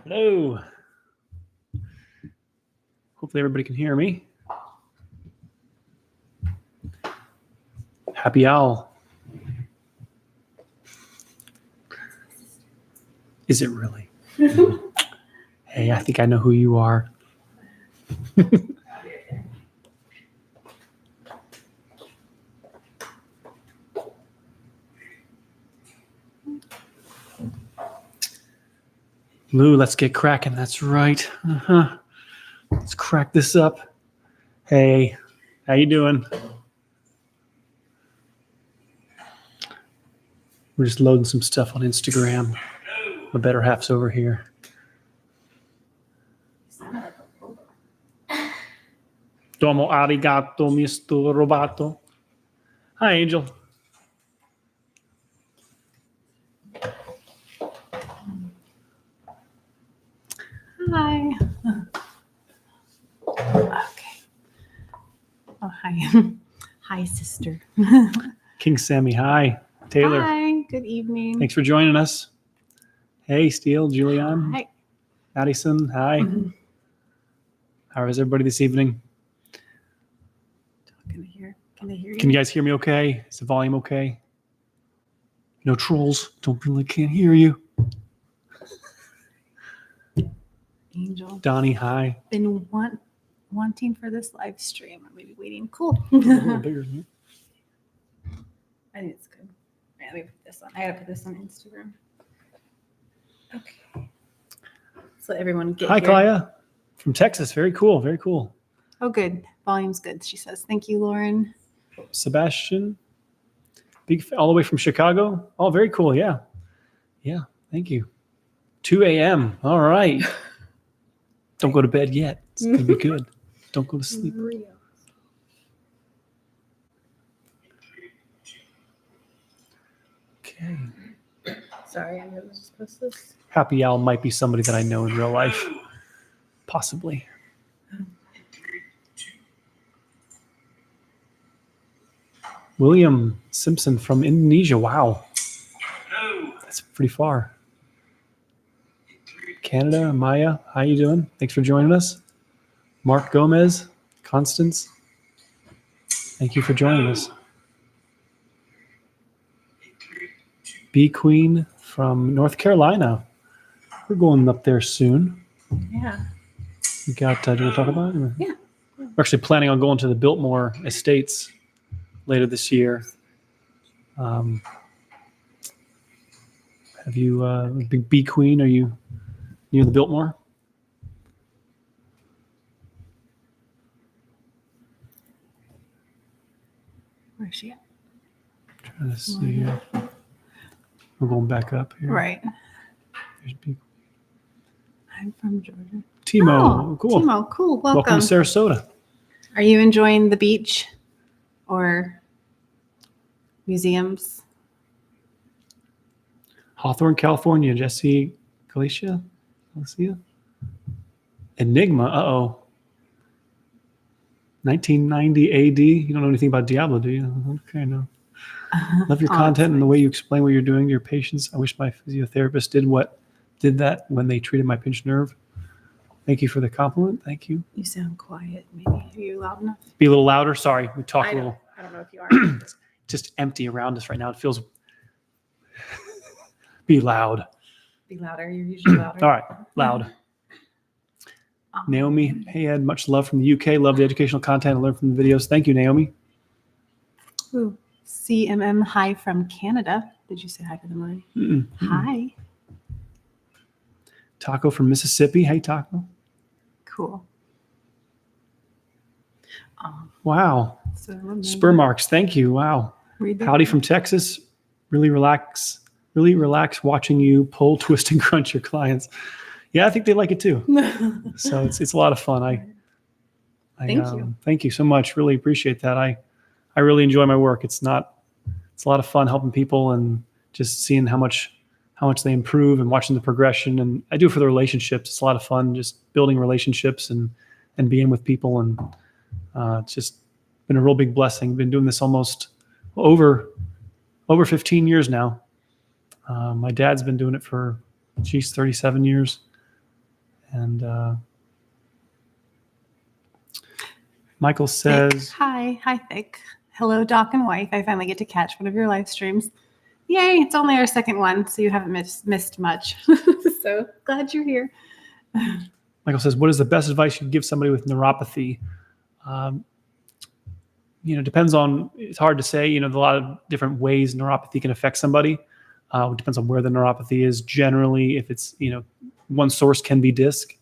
Hello. Hopefully everybody can hear me. Happy Owl. Is it really? Hey, I think I know who you are. Lou, let's get cracking. That's right. Let's crack this up. Hey, how you doing? We're just loading some stuff on Instagram. My better half's over here. Domo arigato, Mr. Roboto. Hi, Angel. Hi. Okay. Oh, hi. Hi, sister. King Sammy, hi. Taylor. Hi. Good evening. Thanks for joining us. Hey, Steele, Julianne. Hi. Addison, hi. How is everybody this evening? Can I hear you? Can you guys hear me okay? Is the volume okay? No trolls. Can't hear you. Angel. Donnie, hi. Been wanting for this live stream. I'm maybe waiting. Cool. A little bigger, isn't it? I think it's good. Right, let me put this on. I gotta put this on Instagram. Okay. So everyone get Hi, here. Kaya. From Texas. Very cool. Very cool. Oh, good. Volume's good, she says. Thank you, Lauren. Sebastian. All the way from Chicago. Oh, very cool. Yeah. Yeah. Thank you. 2 a.m. All right. Don't go to bed yet. It's going to be good. Don't go to sleep. Okay. Sorry, I'm going to just post this. Happy Owl might be somebody that I know in real life. Possibly. William Simpson from Indonesia. Wow. That's pretty far. Canada, Maya, how you doing? Thanks for joining us. Mark Gomez, Constance, thank you for joining us. B Queen from North Carolina. We're going up there soon. Yeah. You got, do you want to talk about it? Yeah. We're actually planning on going to the Biltmore Estates later this year. Have you, big B Queen, are you near the Biltmore? Where's she at? Trying to see. We're going back up here. Right. There's B. I'm from Georgia. Timo, Oh, cool. Timo, cool. Welcome to Sarasota. Are you enjoying the beach or museums? Hawthorne, California. Jesse Galicia. Enigma. Uh-oh. 1990 AD. You don't know anything about Diablo, do you? Okay, no. Love your content and the way you explain what you're doing to your patients. I wish my physiotherapist did that when they treated my pinched nerve. Thank you for the compliment. Thank you. You sound quiet. Maybe. Are you loud enough? Be a little louder. Sorry, we talk a little. I don't know if you are. It's just empty around us right now. It feels. Be loud. Be louder. You're usually louder. All right, loud. Naomi, hey Ed, much love from the UK. Love the educational content I learned from the videos. Thank you, Naomi. Ooh. CMM, hi from Canada. Did you say hi to them already? Hi. Taco from Mississippi. Hey, Taco. Cool. Wow. Spur marks. Thank you. Wow. Howdy from Texas. Really relax watching you pull, twist, and crunch your clients. Yeah, I think they like it too. So it's a lot of fun. Thank you. Thank you so much. Really appreciate that. I really enjoy my work. It's a lot of fun helping people and just seeing how much they improve and watching the progression. And I do it for the relationships. It's a lot of fun just building relationships and being with people. And it's just been a real big blessing. Been doing this almost over 15 years now. My dad's been doing it for 37 years. And Michael says, Hi, Thick. Hello, Doc and wife. I finally get to catch one of your live streams. Yay, it's only our second one, so you haven't missed much. So glad you're here. Michael says, what is the best advice you can give somebody with neuropathy? Depends on, it's hard to say, there's a lot of different ways neuropathy can affect somebody. It depends on where the neuropathy is. Generally, if it's, one source can be disc.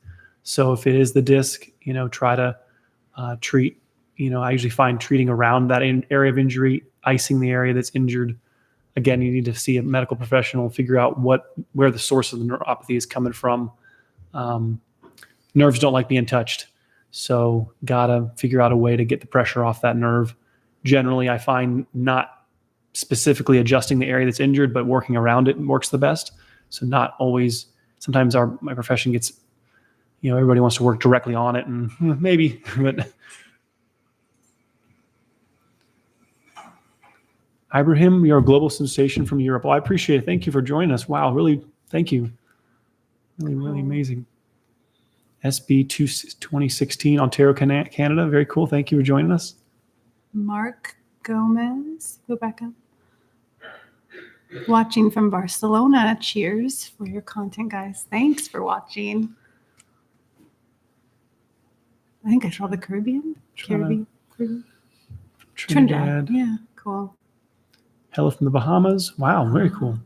So if it is the disc, try to treat, I usually find treating around that area of injury, icing the area that's injured. Again, you need to see a medical professional, figure out where the source of the neuropathy is coming from. Nerves don't like being touched. So gotta figure out a way to get the pressure off that nerve. Generally, I find not specifically adjusting the area that's injured, but working around it works the best. So not always, sometimes my profession gets, everybody wants to work directly on it, and maybe, but Ibrahim, you're a global sensation from Europe. Well, I appreciate it. Thank you for joining us. Wow, really, thank you. Really, really amazing. SB 2016, Ontario, Canada. Very cool. Thank you for joining us. Mark Gomez, go back up. Watching from Barcelona. Cheers for your content, guys. Thanks for watching. I think I saw the Caribbean. Trinidad. Yeah, cool. Hello from the Bahamas. Wow, very cool.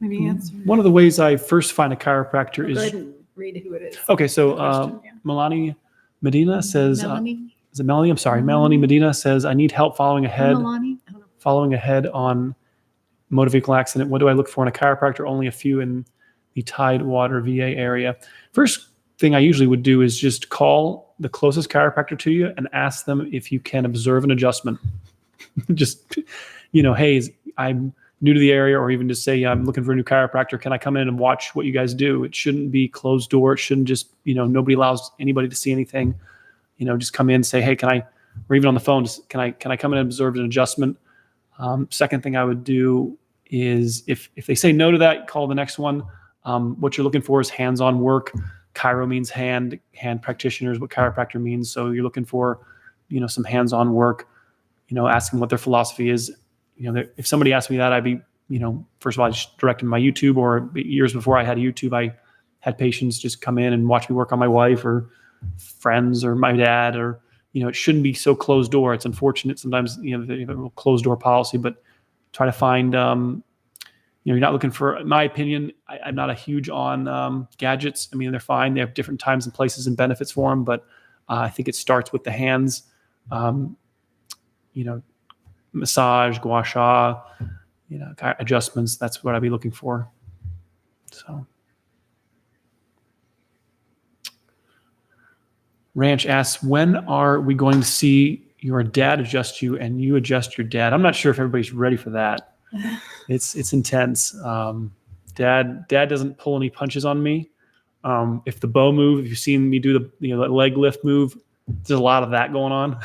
Maybe answer. One of the ways I first find a chiropractor is. Go ahead and read who it is. Okay, so Melanie Medina says. Melanie? Is it Melanie? I'm sorry. Melanie Medina says, I need help following ahead on motor vehicle accident. What do I look for in a chiropractor? Only a few in the Tidewater, VA area. First thing I usually would do is just call the closest chiropractor to you and ask them if you can observe an adjustment. Just, hey, I'm new to the area, or even just say, I'm looking for a new chiropractor. Can I come in and watch what you guys do? It shouldn't be closed door. It shouldn't just, nobody allows anybody to see anything. Just come in and say, hey, or even on the phone, can I come in and observe an adjustment? Second thing I would do is if they say no to that, call the next one. What you're looking for is hands-on work. Chiro means hand practitioners, what chiropractor means. So you're looking for, some hands-on work, ask them what their philosophy is. If somebody asked me that, I'd be, first of all, I just direct them to my YouTube, or years before I had YouTube, I had patients just come in and watch me work on my wife or friends or my dad, or, it shouldn't be so closed door. It's unfortunate sometimes, they have a closed door policy, but try to find, you're not looking for, in my opinion, I'm not a huge on gadgets. I mean, they're fine. They have different times and places and benefits for them, but I think it starts with the hands, massage, gua sha, adjustments. That's what I'd be looking for. So. Ranch asks, when are we going to see your dad adjust you and you adjust your dad? I'm not sure if everybody's ready for that. It's intense. Dad doesn't pull any punches on me. If the bow move, if you've seen me do the leg lift move, there's a lot of that going on.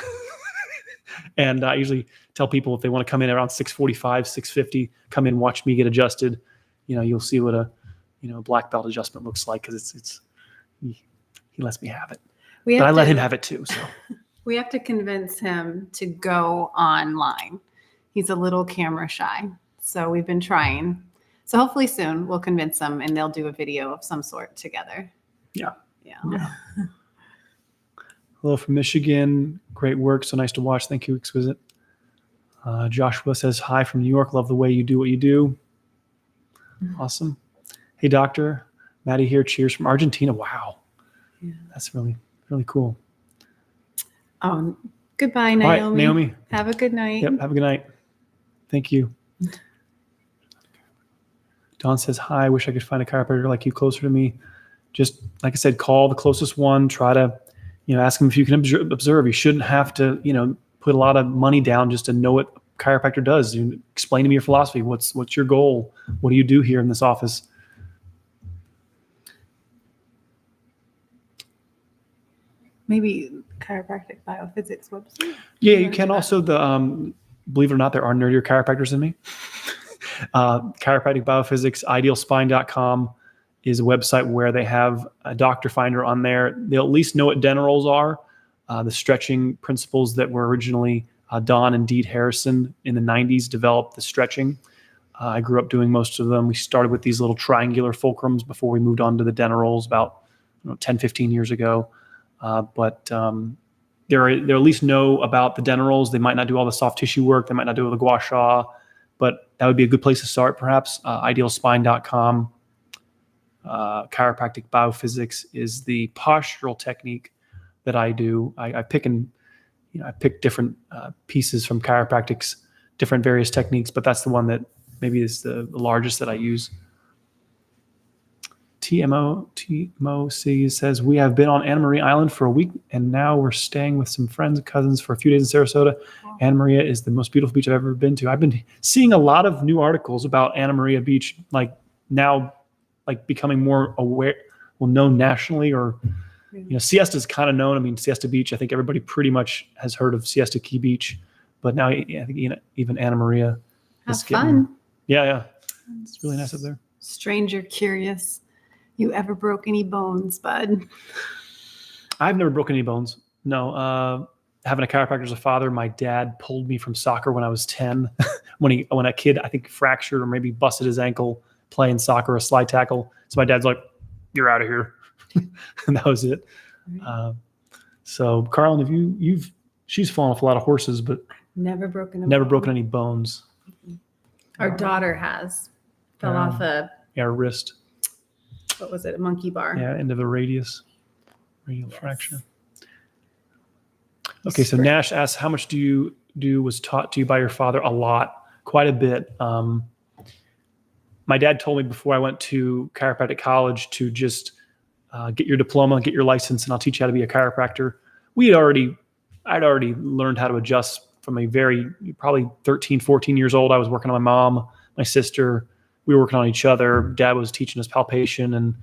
And I usually tell people if they want to come in around 645, 650, come in, watch me get adjusted. You'll see what a black belt adjustment looks like, because he lets me have it. But I let him have it too. So we have to convince him to go online. He's a little camera shy. So we've been trying. So hopefully soon we'll convince them and they'll do a video of some sort together. Yeah. Hello from Michigan. Great work. So nice to watch. Thank you, Exquisite. Joshua says, hi from New York. Love the way you do what you do. Awesome. Hey, doctor. Maddie here. Cheers from Argentina. Wow. Yeah. That's really, really cool. Goodbye, Naomi. All right, Naomi. Have a good night. Yep. Have a good night. Thank you. Don says, hi, I wish I could find a chiropractor like you closer to me. Just, like I said, call the closest one. Try to, ask them if you can observe. You shouldn't have to, put a lot of money down just to know what a chiropractor does. Explain to me your philosophy. What's your goal? What do you do here in this office? Maybe chiropractic biophysics website. Yeah, you can also believe it or not, there are nerdier chiropractors than me. Chiropractic Biophysics, idealspine.com is a website where they have a doctor finder on there. They'll at least know what dental rolls are, the stretching principles that were originally Don and Deed Harrison in the 90s developed the stretching. I grew up doing most of them. We started with these little triangular fulcrums before we moved on to the dental rolls about 10, 15 years ago. But they'll at least know about the dental rolls. They might not do all the soft tissue work. They might not do all the gua sha, but that would be a good place to start, perhaps. Idealspine.com. Chiropractic Biophysics is the postural technique that I do. I pick different pieces from chiropractic's different various techniques, but that's the one that maybe is the largest that I use. TMOC says, we have been on Anna Maria Island for a week, and now we're staying with some friends and cousins for a few days in Sarasota. Wow. Anna Maria is the most beautiful beach I've ever been to. I've been seeing a lot of new articles about Anna Maria Beach, now becoming more known nationally, or Siesta is kind of known. I mean, Siesta Beach, I think everybody pretty much has heard of Siesta Key Beach, but now I think even Anna Maria is fun. Yeah. It's really nice up there. Stranger curious. You ever broke any bones, bud? I've never broken any bones. No. Having a chiropractor as a father, my dad pulled me from soccer when I was 10. when a kid, I think, fractured or maybe busted his ankle playing soccer, a slide tackle. So my dad's like, you're out of here. And that was it. Right. So Carlin, she's fallen off a lot of horses, but never broken any bones. Our daughter fell off a wrist. What was it? A monkey bar. Yeah, end of a radial fracture. Okay, so Nash asks, how much was taught to you by your father? A lot, quite a bit. My dad told me before I went to chiropractic college to just get your diploma, get your license, and I'll teach you how to be a chiropractor. I'd already learned how to adjust from probably 13, 14 years old. I was working on my mom, my sister. We were working on each other. Dad was teaching us palpation and,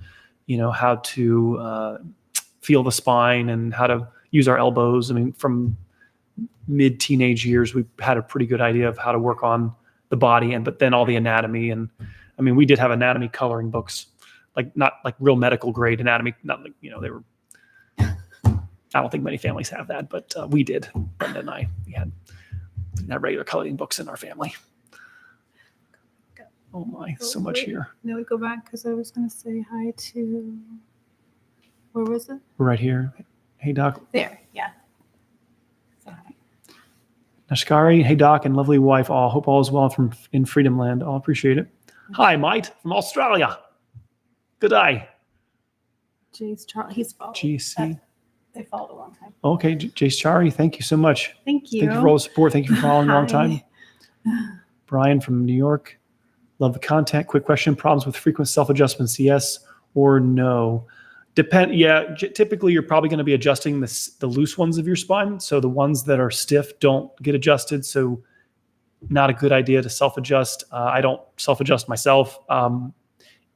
how to feel the spine and how to use our elbows. I mean, from mid-teenage years, we had a pretty good idea of how to work on the body, but then all the anatomy. And I mean, we did have anatomy coloring books, not like real medical grade anatomy. Not like, they were, I don't think many families have that, but we did. Brenda and I, we had regular coloring books in our family. Oh my, so much here. No, we go back because I was going to say hi to, where was it? Right here. Hey, Doc. There, yeah. Say hi. Nashkari, hey, Doc, and lovely wife. All hope all is well in Freedom Land. I'll appreciate it. Hi, mate, from Australia. Good day. Jace Charlie, he's followed. GC. They followed a long time. Okay, Jace Chari, thank you so much. Thank you. Thank you for all the support. Thank you for following a long time. Brian from New York. Love the content. Quick question. Problems with frequent self-adjustments, yes or no? Typically you're probably going to be adjusting the loose ones of your spine. So the ones that are stiff don't get adjusted. So not a good idea to self-adjust. I don't self-adjust myself.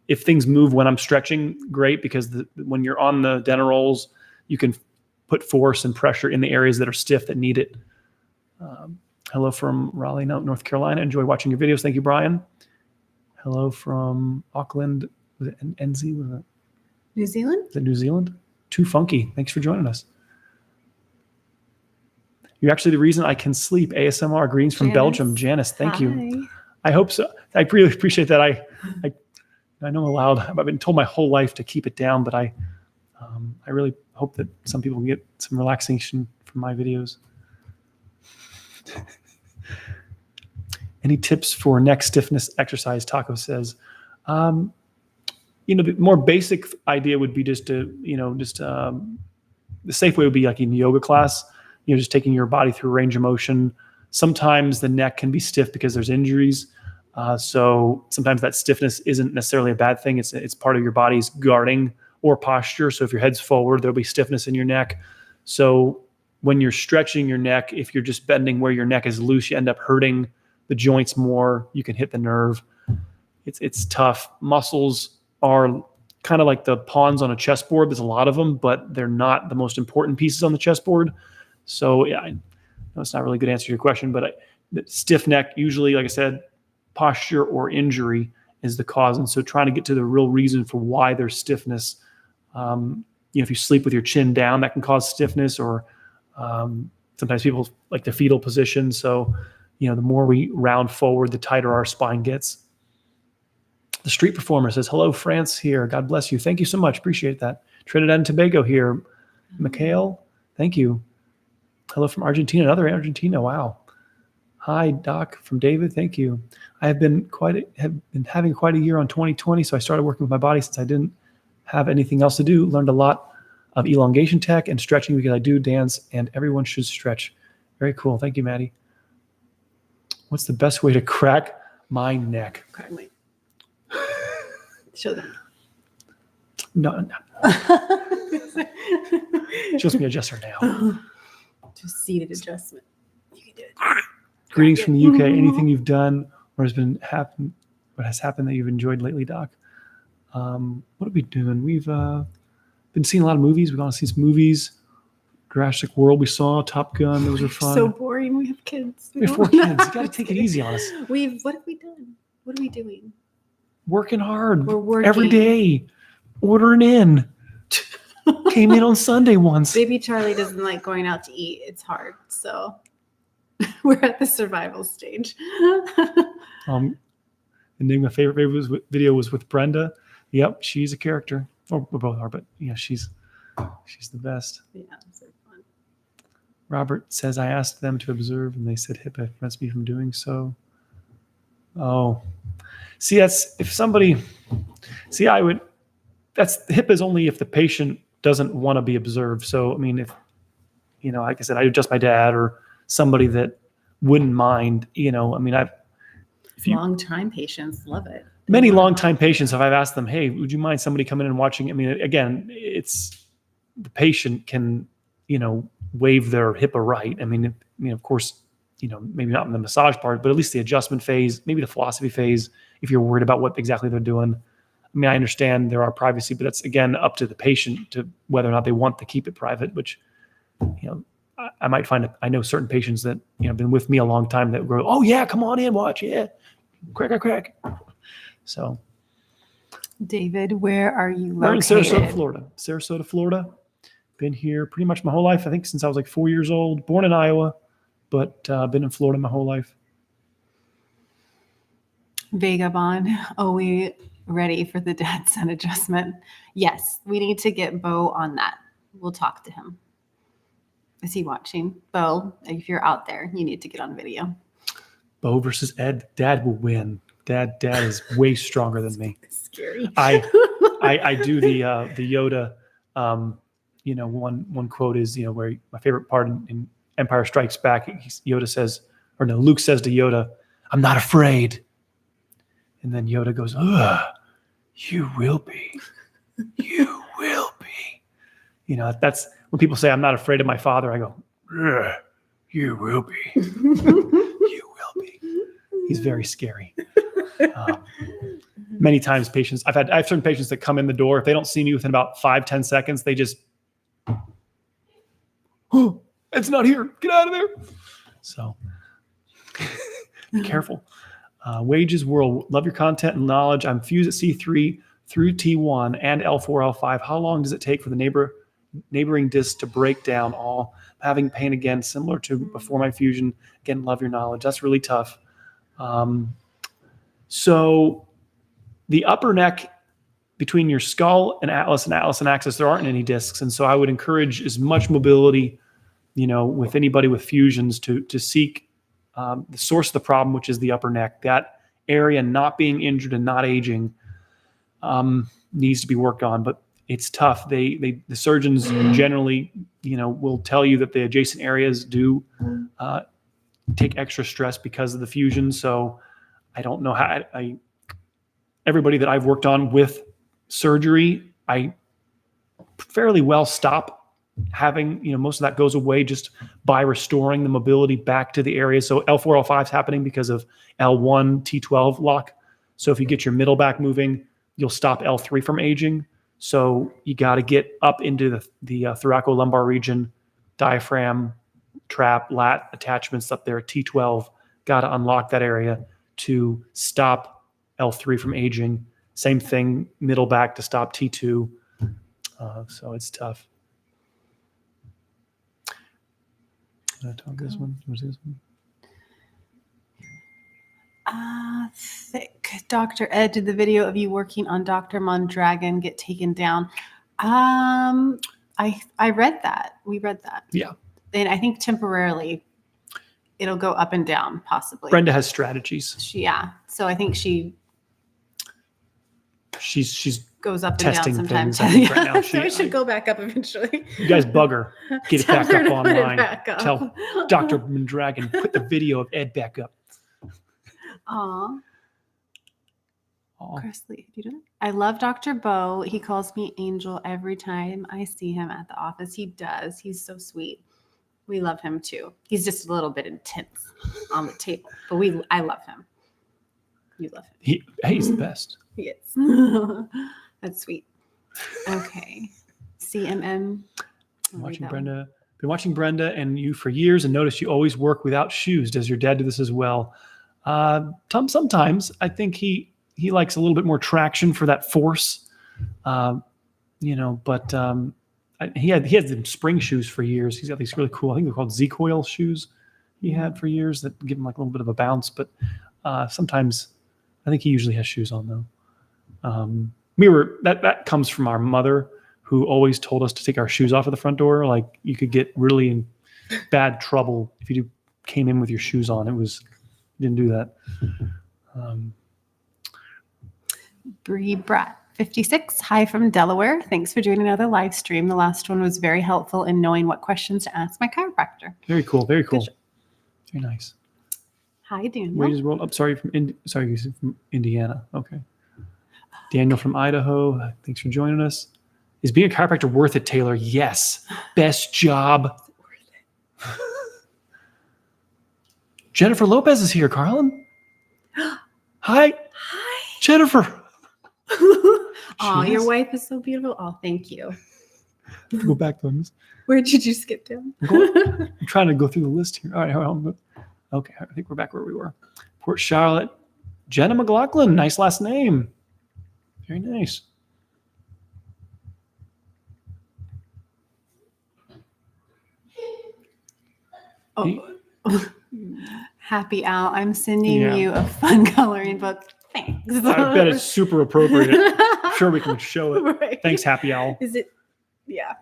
If things move when I'm stretching, great, because when you're on the dental rolls, you can put force and pressure in the areas that are stiff that need it. Hello from Raleigh, North Carolina. Enjoy watching your videos. Thank you, Brian. Hello from Auckland. Was it NZ? Was it New Zealand? Is it New Zealand? Too funky. Thanks for joining us. You're actually the reason I can sleep. ASMR greetings from Belgium. Janice, thank you. I hope so. I really appreciate that. I know I'm allowed. I've been told my whole life to keep it down, but I really hope that some people can get some relaxation from my videos. Any tips for neck stiffness exercise? Taco says, the more basic idea would be the safe way would be like in yoga class, just taking your body through range of motion. Sometimes the neck can be stiff because there's injuries. So sometimes that stiffness isn't necessarily a bad thing. It's part of your body's guarding or posture. So if your head's forward, there'll be stiffness in your neck. So when you're stretching your neck, if you're just bending where your neck is loose, you end up hurting the joints more. You can hit the nerve. It's tough. Muscles are kind of like the pawns on a chessboard. There's a lot of them, but they're not the most important pieces on the chessboard. So yeah, I know it's not really a good answer to your question, but stiff neck, usually, like I said, posture or injury is the cause. And so trying to get to the real reason for why there's stiffness. If you sleep with your chin down, that can cause stiffness, or sometimes people like the fetal position. So, the more we round forward, the tighter our spine gets. The Street Performer says, hello, France here. God bless you. Thank you so much. Appreciate that. Trinidad and Tobago here. Mikhail, thank you. Hello from Argentina. Another Argentina. Wow. Hi, Doc, from David. Thank you. I have been having quite a year on 2020, so I started working with my body since I didn't have anything else to do. Learned a lot of elongation tech and stretching because I do dance, and everyone should stretch. Very cool. Thank you, Maddie. What's the best way to crack my neck? Okay, wait. Show them. No. Just me adjuster now. Just seated adjustment. You can do it. Greetings from the UK. Anything you've done or what has happened that you've enjoyed lately, Doc? What are we doing? We've been seeing a lot of movies. We've gone to see some movies. Jurassic World we saw, Top Gun, those are fun. So boring. We have kids. We have 4 kids. You got to take it easy on us. What have we done? What are we doing? Working hard. We're working. Every day. Ordering in. Came in on Sunday once. Baby Charlie doesn't like going out to eat. It's hard. So we're at the survival stage. The name of my favorite video was with Brenda. Yep, she's a character. Or we both are, but yeah, she's the best. Yeah, so fun. Robert says, I asked them to observe and they said HIPAA prevents me from doing so. Oh. See, HIPAA is only if the patient doesn't want to be observed. So, I mean, if, like I said, I adjust my dad or somebody that wouldn't mind, Long-time patients love it. Many long-time patients, if I've asked them, hey, would you mind somebody coming in and watching? I mean, again, it's the patient can, waive their HIPAA right. I mean, of course, maybe not in the massage part, but at least the adjustment phase, maybe the philosophy phase, if you're worried about what exactly they're doing. I mean, I understand there are privacy, but that's, again, up to the patient to whether or not they want to keep it private, which, I might find I know certain patients that, have been with me a long time that go, oh, yeah, come on in, watch. Yeah. Crack. So. David, where are you located? We're in Sarasota, Florida. Been here pretty much my whole life. I think since I was like 4 years old, born in Iowa, but been in Florida my whole life. Vagabond, are we ready for the dad-son adjustment? Yes, we need to get Bo on that. We'll talk to him. Is he watching? Bo, if you're out there, you need to get on video. Bo versus Ed. Dad will win. Dad is way stronger than me. Scary. I do the Yoda. One quote is where my favorite part in Empire Strikes Back. Luke says to Yoda, "I'm not afraid," and then Yoda goes, "Ugh, you will be. You will be." That's when people say I'm not afraid of my father. I go, "Ugh, you will be. You will be." He's very scary. Many times I have certain patients that come in the door. If they don't see me within about 5-10 seconds, they just, oh, it's not here. Get out of there. So be careful. Wages World, love your content and knowledge. I'm fused at C3 through T1 and L4, L5. How long does it take for the neighboring discs to break down? All having pain again, similar to before my fusion. Again, love your knowledge. That's really tough. So the upper neck between your skull and atlas and axis, there aren't any discs. And so I would encourage as much mobility, with anybody with fusions to seek the source of the problem, which is the upper neck. That area not being injured and not aging needs to be worked on, but it's tough. The surgeons generally, will tell you that the adjacent areas do take extra stress because of the fusion. So I don't know how everybody that I've worked on with surgery, I fairly well stop having, most of that goes away just by restoring the mobility back to the area. So L4, L5 is happening because of L1, T12 lock. So if you get your middle back moving, you'll stop L3 from aging. So you got to get up into the thoracolumbar region, diaphragm, trap, lat attachments up there, T12, got to unlock that area to stop L3 from aging. Same thing, middle back to stop T2. So it's tough. Did I talk this one? What's this one? Thick. Dr. Ed did the video of you working on Dr. Mondragon get taken down. I read that. We read that. Yeah. And I think temporarily it'll go up and down, possibly. Brenda has strategies. So I think she's goes up and down testing sometimes. things, I think, right now. So it should go back up eventually. You guys bug her. Get it Tell back her up to put it online. back up. Tell Dr. Mondragon, put the video of Ed back up. Aw. Aw. Chris Lee, did you do that? I love Dr. Bo. He calls me Angel every time I see him at the office. He does. He's so sweet. We love him too. He's just a little bit intense on the table, but I love him. You love him. He's the best. He is. That's sweet. Okay. CMM. Been watching Brenda and you for years and noticed you always work without shoes. Does your dad do this as well? Sometimes. I think he likes a little bit more traction for that force. But he had them spring shoes for years. He's got these really cool, I think they're called Z-Coil shoes he had for years that give him like a little bit of a bounce. But sometimes I think he usually has shoes on though. That comes from our mother, who always told us to take our shoes off at the front door. Like you could get really in bad trouble if you came in with your shoes on. Didn't do that. Bree Brat 56. Hi from Delaware. Thanks for doing another live stream. The last one was very helpful in knowing what questions to ask my chiropractor. Very cool. Very cool. Very nice. Hi, Daniel. Wages rolled up. Sorry, from Indiana. Okay. Daniel from Idaho. Thanks for joining us. Is being a chiropractor worth it, Taylor? Yes. Best job. Worth it. Jennifer Lopez is here, Carlin. Hi. Hi. Jennifer. Oh, your wife is so beautiful. Oh, thank you. Go back to this. Where did you skip down? I'm trying to go through the list here. All right. Okay. I think we're back where we were. Port Charlotte. Jenna McLaughlin. Nice last name. Very nice. Oh, Happy Al. I'm sending you a fun coloring book. Thanks. I bet it's super appropriate. I'm sure we can show it. Right. Thanks, Happy Owl. Is it? Yeah,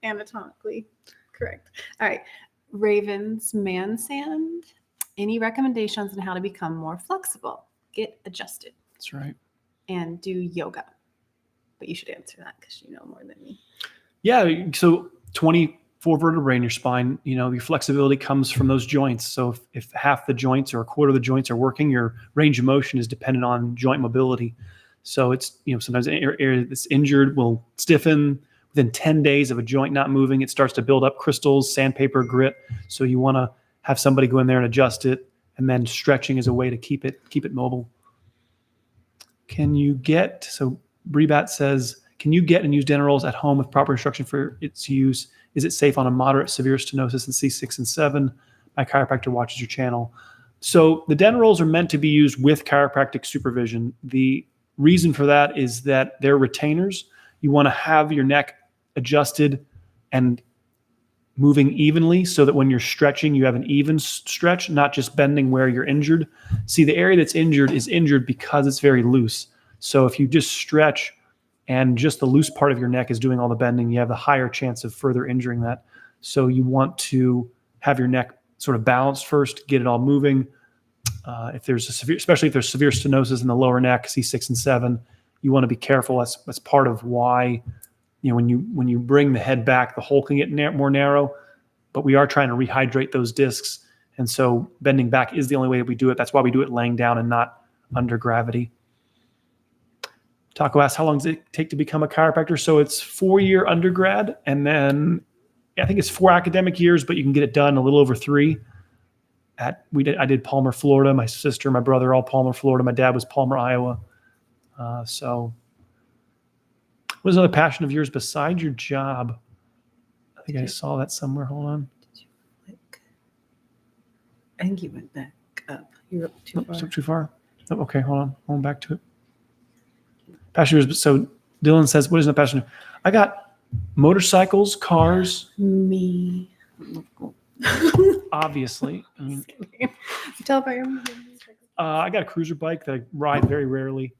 anatomically correct. All right. Ravens Mansand. Any recommendations on how to become more flexible? Get adjusted. That's right. And do yoga. But you should answer that because you know more than me. Yeah. So 24 vertebrae in your spine, your flexibility comes from those joints. So if half the joints or a quarter of the joints are working, your range of motion is dependent on joint mobility. So it's, sometimes an area that's injured will stiffen. Within 10 days of a joint not moving, it starts to build up crystals, sandpaper, grit. So you want to have somebody go in there and adjust it. And then stretching is a way to keep it mobile. Brebat says, can you get and use dental rolls at home with proper instruction for its use? Is it safe on a moderate severe stenosis in C6 and 7? My chiropractor watches your channel. So the dental rolls are meant to be used with chiropractic supervision. The reason for that is that they're retainers. You want to have your neck adjusted and moving evenly so that when you're stretching, you have an even stretch, not just bending where you're injured. See, the area that's injured is injured because it's very loose. So if you just stretch and just the loose part of your neck is doing all the bending, you have a higher chance of further injuring that. So you want to have your neck sort of balanced first, get it all moving. Especially if there's severe stenosis in the lower neck, C6 and 7, you want to be careful. That's part of why, when you bring the head back, the hole can get more narrow, but we are trying to rehydrate those discs. And so bending back is the only way that we do it. That's why we do it laying down and not under gravity. Taco asks, how long does it take to become a chiropractor? So it's 4-year undergrad, and then I think it's 4 academic years, but you can get it done a little over 3. I did Palmer, Florida. My sister, my brother, all Palmer, Florida. My dad was Palmer, Iowa. So what is another passion of yours besides your job? I think I saw that somewhere. Hold on. Did you click? I think you went back. Up. You're up too far. Too far. Oh, okay, hold on. Back to it. Passengers. So Dylan says, what is a passenger? I got motorcycles, cars. Me. Obviously. I mean, Tell about your I got a cruiser bike that I ride very rarely.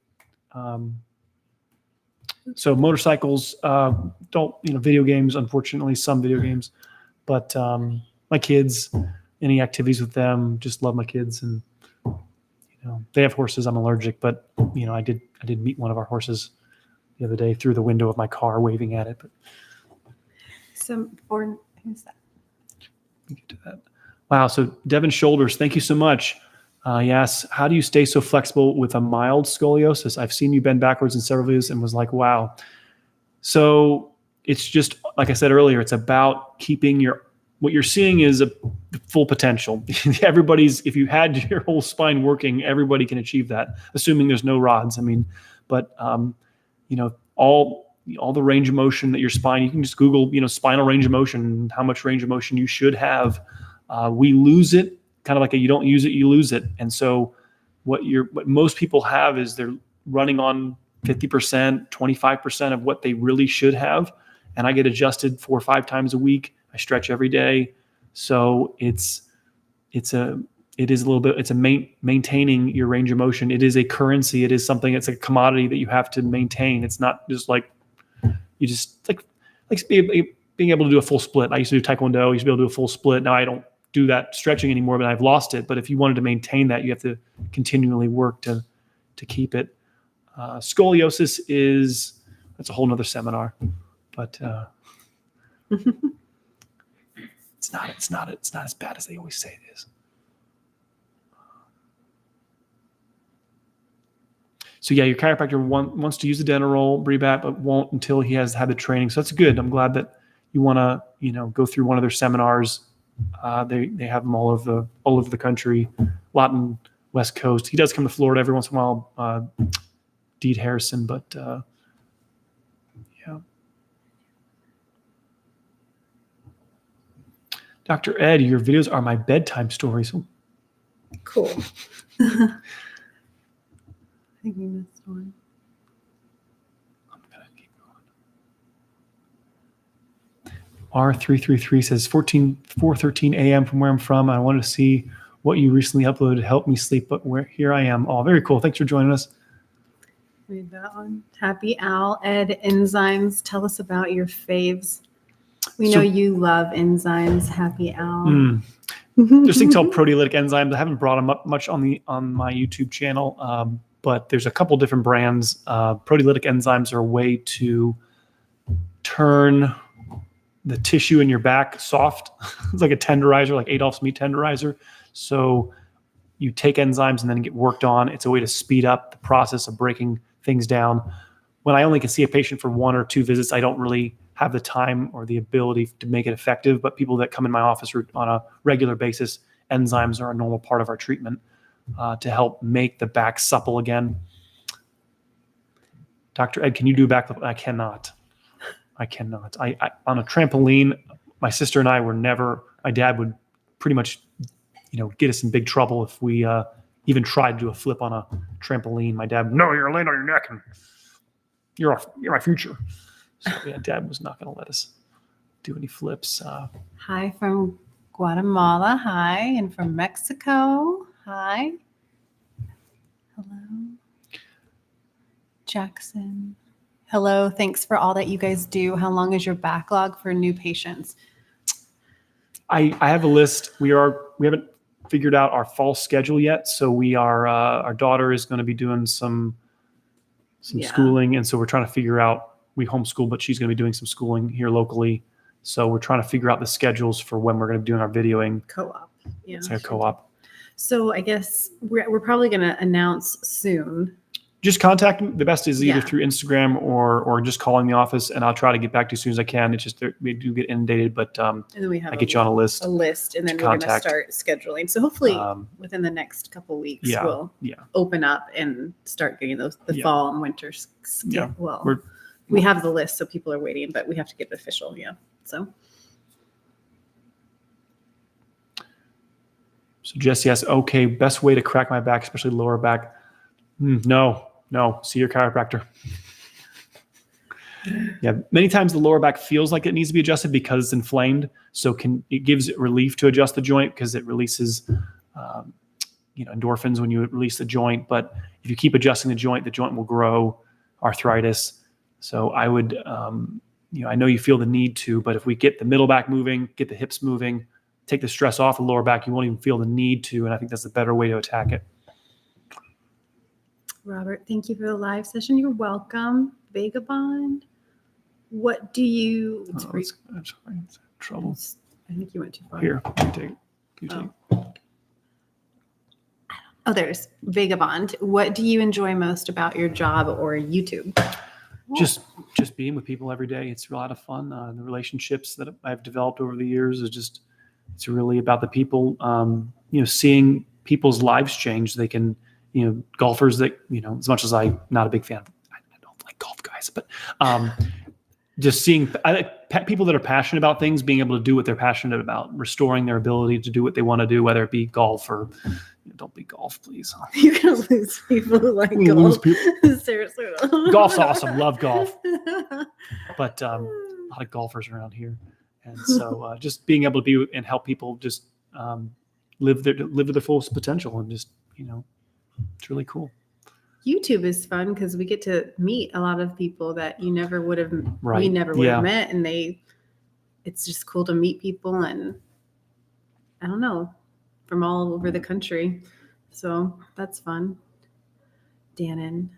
So motorcycles, don't, video games, unfortunately, some video games, but my kids, any activities with them, just love my kids. And, they have horses. I'm allergic, but, I did meet one of our horses the other day through the window of my car waving at it. But who's that? we get to that. Wow. So Devin Shoulders, thank you so much. Yes. How do you stay so flexible with a mild scoliosis? I've seen you bend backwards in several videos and was like, wow. So it's just, like I said earlier, it's about keeping what you're seeing is a full potential. If you had your whole spine working, everybody can achieve that, assuming there's no rods. But all the range of motion that your spine, you can just Google, spinal range of motion, how much range of motion you should have. We lose it. Kind of like you don't use it, you lose it. And so what most people have is they're running on 50%, 25% of what they really should have. And I get adjusted 4 or 5 times a week. I stretch every day. So it's maintaining your range of motion. It is a currency. It is something, it's a commodity that you have to maintain. It's not just like, you just like being able to do a full split. I used to do Taekwondo. I used to be able to do a full split. Now I don't do that stretching anymore, but I've lost it. But if you wanted to maintain that, you have to continually work to keep it. Scoliosis that's a whole nother seminar, but it's not as bad as they always say it is. So yeah, your chiropractor wants to use the dental roll, Brebat, but won't until he has had the training. So that's good. I'm glad that you want to, go through one of their seminars. They have them all over the country, a lot in West Coast. He does come to Florida every once in a while, Deed Harrison, but yeah. Dr. Ed, your videos are my bedtime stories. Cool. I think we missed one. I'm going to keep going. R333 says 4:13 a.m. from where I'm from. I wanted to see what you recently uploaded to help me sleep, but here I am. Oh, very cool. Thanks for joining us. Read that one. Happy Al. Ed, enzymes. Tell us about your faves. We know you love enzymes. Happy Al. There's things called proteolytic enzymes. I haven't brought them up much on my YouTube channel, but there's a couple different brands. Proteolytic enzymes are a way to turn the tissue in your back soft. It's like a tenderizer, like Adolph's meat tenderizer. So you take enzymes and then get worked on. It's a way to speed up the process of breaking things down. When I only can see a patient for 1 or 2 visits, I don't really have the time or the ability to make it effective. But people that come in my office on a regular basis, enzymes are a normal part of our treatment to help make the back supple again. Dr. Ed, can you do a backflip? I cannot. I on a trampoline, my sister and I were never, my dad would pretty much, get us in big trouble if we even tried to do a flip on a trampoline. My dad, no, you're laying on your neck and you're my future. So yeah, Dad was not going to let us do any flips. Hi from Guatemala. Hi. And from Mexico. Hi. Hello. Jackson. Hello. Thanks for all that you guys do. How long is your backlog for new patients? I have a list. We haven't figured out our fall schedule yet. So we are, our daughter is going to be doing some schooling. And so we're trying to figure out, we homeschool, but she's going to be doing some schooling here locally. So we're trying to figure out the schedules for when we're going to be doing our videoing. Co-op. Yeah. It's like a co-op. So I guess we're probably going to announce soon. Just contact me. The best is either through Instagram or just calling the office, and I'll try to get back to you as soon as I can. It's just we do get inundated, but and then we have I get you on a list. And then we're going to start scheduling. So hopefully within the next couple of weeks, we'll open up and start getting the fall and winter. Well, we have the list, so people are waiting, but we have to get it official. Yeah. So Jesse asks, okay, best way to crack my back, especially lower back. No, see your chiropractor. Yeah, many times the lower back feels like it needs to be adjusted because it's inflamed. So it gives it relief to adjust the joint because it releases endorphins when you release the joint. But if you keep adjusting the joint will grow arthritis. So I would, I know you feel the need to, but if we get the middle back moving, get the hips moving, take the stress off the lower back, you won't even feel the need to. And I think that's a better way to attack it. Robert, thank you for the live session. You're welcome. Vagabond. What do you... I'm sorry, it's trouble. I think you went too far. Here, you take it. Oh, there's Vagabond. What do you enjoy most about your job or YouTube? Just being with people every day. It's a lot of fun. The relationships that I've developed over the years it's really about the people, seeing people's lives change. They can, golfers that, as much as I'm not a big fan, I don't like golf guys, but just seeing people that are passionate about things, being able to do what they're passionate about, restoring their ability to do what they want to do, whether it be golf or don't be golf, please. You're going to lose people who like golf. Lose people. Sarasota. Golf's awesome. Love golf. But a lot of golfers around here. And so just being able to be and help people just live to their fullest potential and just, it's really cool. YouTube is fun because we get to meet a lot of people that you never would have, right. we never would have met. And it's just cool to meet people and I don't know, from all over the country. So that's fun. Dannon.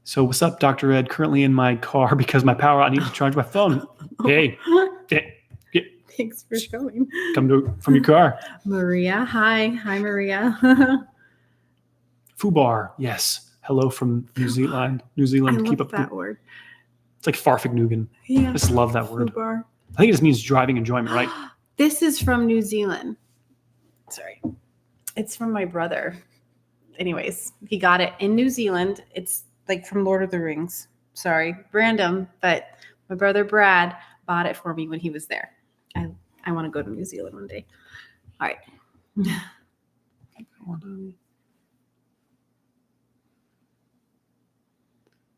So what's up, Dr. Ed? Currently in my car because my power, I need to charge my phone. Hey. Thanks for showing. Come from your car. Maria. Hi, Maria. Fubar. Yes. Hello from New Zealand. I keep up that word. It's like Farfignugan. Yeah. I just love that word. Fubar. I think it just means driving enjoyment, right? This is from New Zealand. Sorry. It's from my brother. Anyways, he got it in New Zealand. It's like from Lord of the Rings. Sorry, random, but my brother Brad bought it for me when he was there. I want to go to New Zealand one day. All right.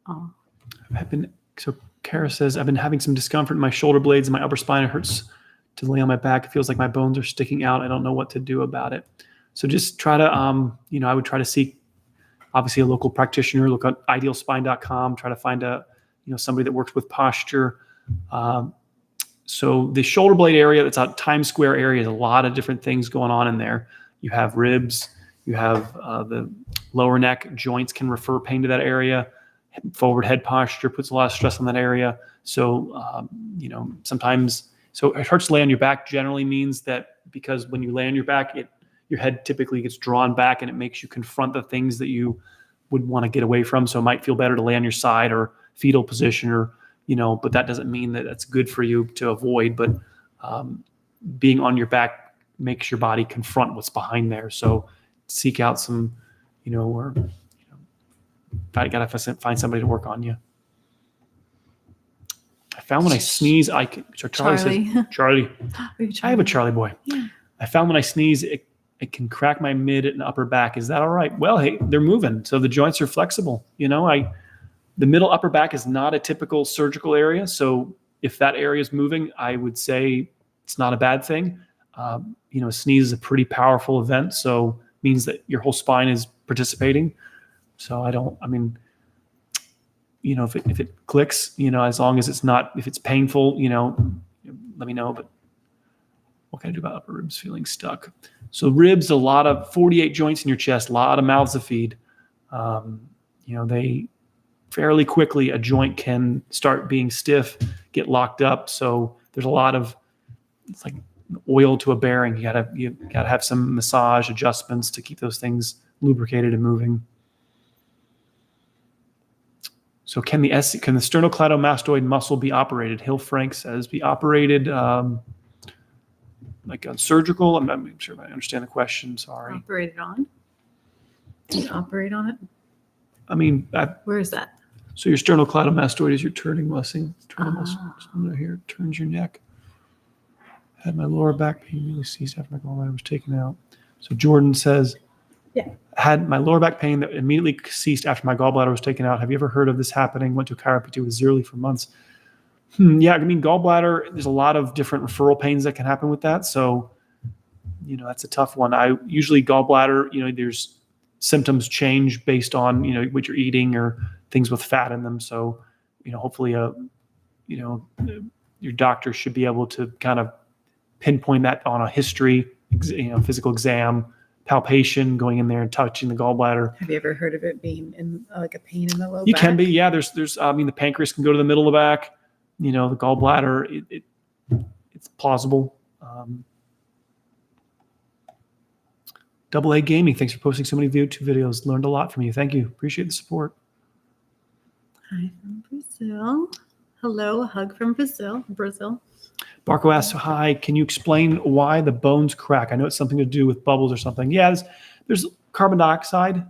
Oh. Kara says, I've been having some discomfort in my shoulder blades and my upper spine. It hurts to lay on my back. It feels like my bones are sticking out. I don't know what to do about it. So just try to, I would try to seek obviously a local practitioner, look at idealspine.com, try to find somebody that works with posture. So the shoulder blade area, that's a Times Square area, has a lot of different things going on in there. You have ribs, you have the lower neck joints can refer pain to that area. Forward head posture puts a lot of stress on that area. So, sometimes, so it hurts to lay on your back generally means that because when you lay on your back, your head typically gets drawn back and it makes you confront the things that you would want to get away from. So it might feel better to lay on your side or fetal position or, but that doesn't mean that that's good for you to avoid. But being on your back makes your body confront what's behind there. So seek out some, I got to find somebody to work on you. I found when I sneeze, Charlie. I have a Charlie boy. Yeah. I found when I sneeze, it can crack my mid and upper back. Is that all right? Well, hey, they're moving. So the joints are flexible. The middle upper back is not a typical surgical area. So if that area is moving, I would say it's not a bad thing. A sneeze is a pretty powerful event. So it means that your whole spine is participating. So if it clicks, as long as it's not, if it's painful, let me know. But what can I do about upper ribs feeling stuck? So ribs, a lot of 48 joints in your chest, a lot of mouths to feed. They fairly quickly, a joint can start being stiff, get locked up. So there's a lot of, it's like oil to a bearing. You gotta have some massage adjustments to keep those things lubricated and moving. So can the sternocleidomastoid muscle be operated? Hill Frank says be operated like on surgical. I'm not sure if I understand the question. Sorry. Operated on? Do you operate on it? Where is that? So your sternocleidomastoid is your turning muscle. Under here, turns your neck. Had my lower back pain really ceased after McLaughlin was taken out. So Jordan says, Yeah. had my lower back pain that immediately ceased after my gallbladder was taken out. Have you ever heard of this happening? Went to a chiropractor with zero for months. Yeah, I mean, gallbladder, there's a lot of different referral pains that can happen with that. So, that's a tough one. Usually gallbladder, there's symptoms change based on, what you're eating or things with fat in them. So, hopefully, your doctor should be able to kind of pinpoint that on a history, physical exam, palpation, going in there and touching the gallbladder. Have you ever heard of it being in like a pain in the low back? You can be, yeah. There's, the pancreas can go to the middle of the back. The gallbladder, it's plausible. Double A Gaming, thanks for posting so many YouTube videos. Learned a lot from you. Thank you. Appreciate the support. Hi from Brazil. Hello, a hug from Brazil. Barco asks, hi, can you explain why the bones crack? I know it's something to do with bubbles or something. Yeah, there's carbon dioxide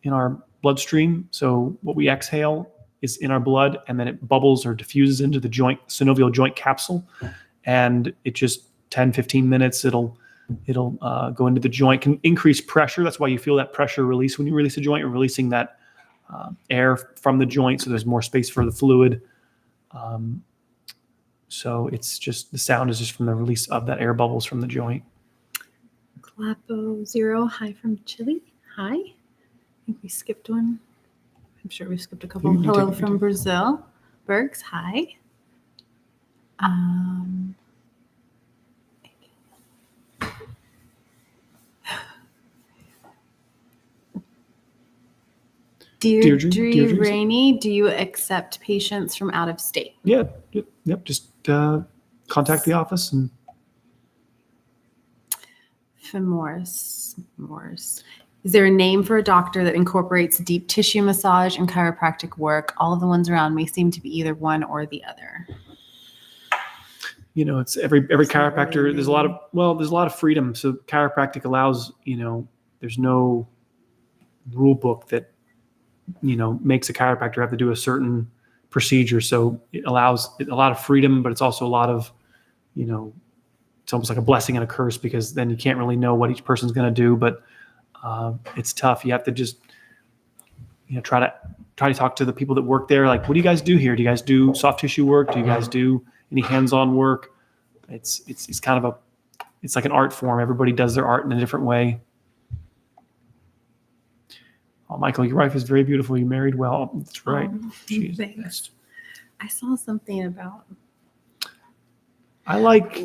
in our bloodstream. So what we exhale is in our blood, and then it bubbles or diffuses into the synovial joint capsule. And it just 10, 15 minutes, it'll go into the joint, can increase pressure. That's why you feel that pressure release when you release a joint. You're releasing that air from the joint, so there's more space for the fluid. So it's just, the sound is just from the release of that air bubbles from the joint. Clapo 0, hi from Chile. Hi. I think we skipped one. I'm sure we skipped a couple. Hello from Brazil. Bergs, hi. Deirdre Rainey, do you accept patients from out of state? Yeah, yep. Just contact the office. And Morris. Is there a name for a doctor that incorporates deep tissue massage and chiropractic work? All of the ones around me seem to be either one or the other. It's every chiropractor. There's a lot of freedom. So chiropractic allows, there's no rule book that, makes a chiropractor have to do a certain procedure. So it allows a lot of freedom, but it's also a lot of, it's almost like a blessing and a curse, because then you can't really know what each person's going to do. But it's tough. You have to just, try to talk to the people that work there. Like, what do you guys do here? Do you guys do soft tissue work? Do you guys do any hands-on work? It's kind of it's like an art form. Everybody does their art in a different way. Oh, Michael, your wife is very beautiful. You married well. That's right. She's the best. I saw something about. I like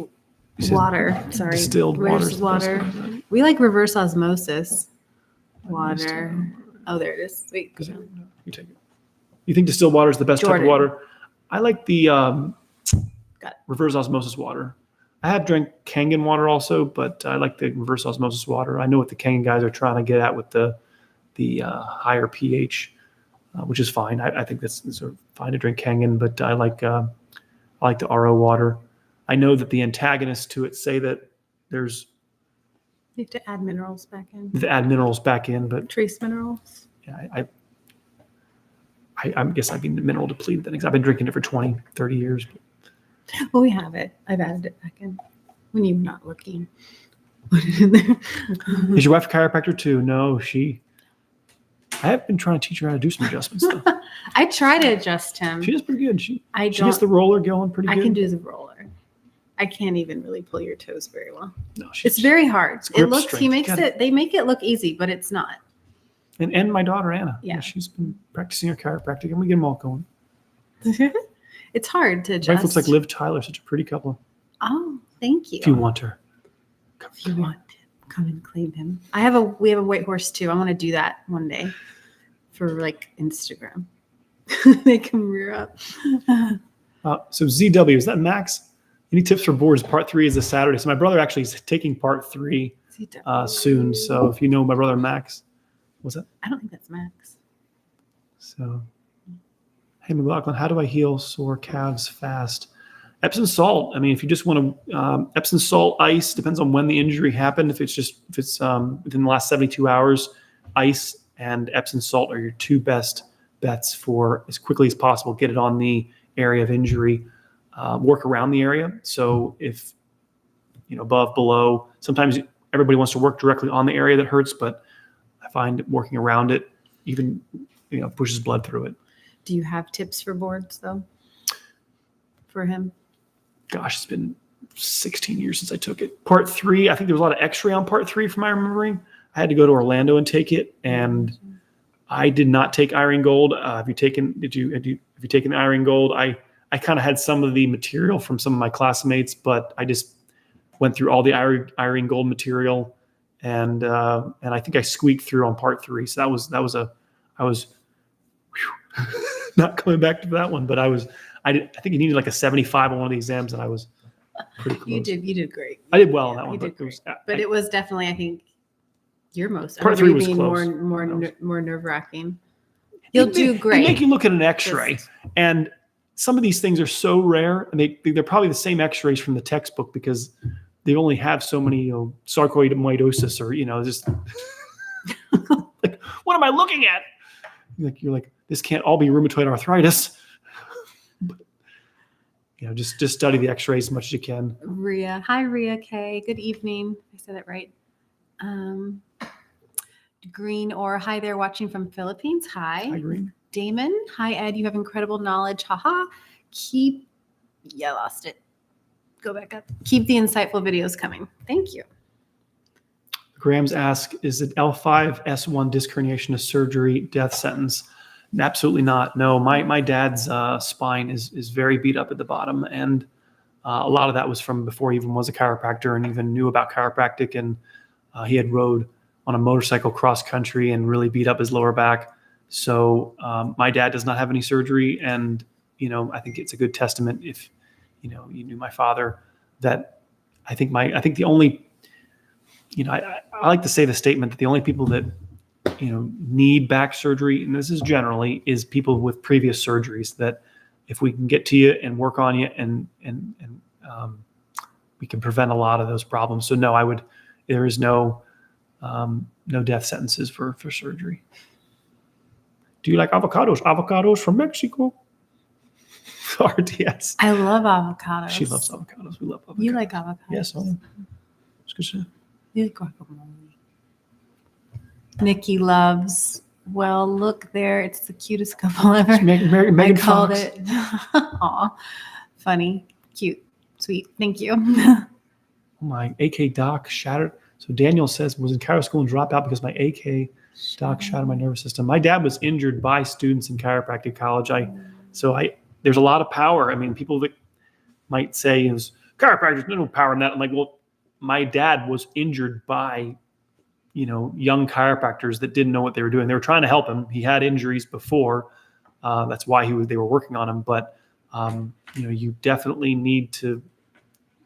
water. Sorry. Distilled water. We like reverse osmosis water. Oh, there it is. Sweet. You take it. You think distilled water is the best type of water? I like the reverse osmosis water. I have drank Kangen water also, but I like the reverse osmosis water. I know what the Kangen guys are trying to get at with the higher pH, which is fine. I think that's sort of fine to drink Kangen, but I like the RO water. I know that the antagonists to it say that there's. You have to add minerals back in. To add minerals back in, but trace minerals. Yeah, I guess I've been mineral depleted then, because I've been drinking it for 20, 30 years. Well, we have it. I've added it back in when you're not looking. Put it in there. Is your wife a chiropractor too? No, I have been trying to teach her how to do some adjustments. I try to adjust him. She does pretty good. She gets the roller going pretty good. I can do the roller. I can't even really pull your toes very well. No, it's very hard. It looks. Strength. They make it look easy, but it's not. And my daughter Anna. Yeah, she's been practicing her chiropractic, and we get them all going. It's hard to adjust. Wife looks like Liv Tyler, such a pretty couple. Oh, thank you. If you want her, come and claim him. We have a white horse too. I want to do that one day for like Instagram. Make him rear up. So ZW, is that Max? Any tips for boards? Part 3 is this Saturday. So my brother actually is taking part 3 soon. So if you know my brother Max, what's that? I don't think that's Max. So, hey McLaughlin, how do I heal sore calves fast? Epsom salt. I mean, if you just want to, Epsom salt, ice, depends on when the injury happened. If it's within the last 72 hours, ice and Epsom salt are your two best bets for as quickly as possible. Get it on the area of injury. Work around the area. So if, above, below, sometimes everybody wants to work directly on the area that hurts, but I find working around it even, pushes blood through it. Do you have tips for boards though? For him? Gosh, it's been 16 years since I took it. Part 3, I think there was a lot of x-ray on part 3 from my remembering. I had to go to Orlando and take it, and I did not take Iron Gold. Have you taken the Iron Gold? I kind of had some of the material from some of my classmates, but I just went through all the Iron Gold material, and I think I squeaked through on part 3. So I was not coming back to that one, but I think you needed like a 75 on one of the exams, and I was pretty close. You did great. I did well on that one, but it was definitely, I think, your most. Part 3 was being close. more nerve-wracking. You'll do great. They make you look at an X-ray, and some of these things are so rare, and they're probably the same X-rays from the textbook because they only have so many, sarcoidosis or just like, what am I looking at? You're like, this can't all be rheumatoid arthritis. But, just study the X-rays as much as you can. Rhea, hi Rhea K. Good evening. I said it right. Green or hi there, watching from Philippines. Hi. Hi, Green. Damon, hi Ed. You have incredible knowledge. Haha. I lost it. Go back up. Keep the insightful videos coming. Thank you. Grams ask, is it L5-S1 disc herniation a surgery death sentence? Absolutely not. No, my dad's spine is very beat up at the bottom, and a lot of that was from before he even was a chiropractor and even knew about chiropractic. And he had rode on a motorcycle cross country and really beat up his lower back. So my dad does not have any surgery, and I think it's a good testament if you knew my father, that I think the only I like to say the statement that the only people that need back surgery, and this is generally, is people with previous surgeries, that if we can get to you and work on you and we can prevent a lot of those problems. So no, there is no death sentences for surgery. Do you like avocados? Avocados from Mexico. RTS. I love avocados. She loves avocados. We love avocados. You like avocados? Yes. It's good stuff. You like guacamole. Nikki loves. Well, look there. It's the cutest couple ever. Megan I called Fox. it. Aw, funny, cute, sweet. Thank you. Oh, my AK doc shattered. So Daniel says, was in chiro school and dropped out because my AK doc shattered my nervous system. My dad was injured by students in chiropractic college. There's a lot of power. I mean, people that might say, chiropractors, no power in that. I'm like, well, my dad was injured by, young chiropractors that didn't know what they were doing. They were trying to help him. He had injuries before. That's why they were working on him. But, you definitely need to,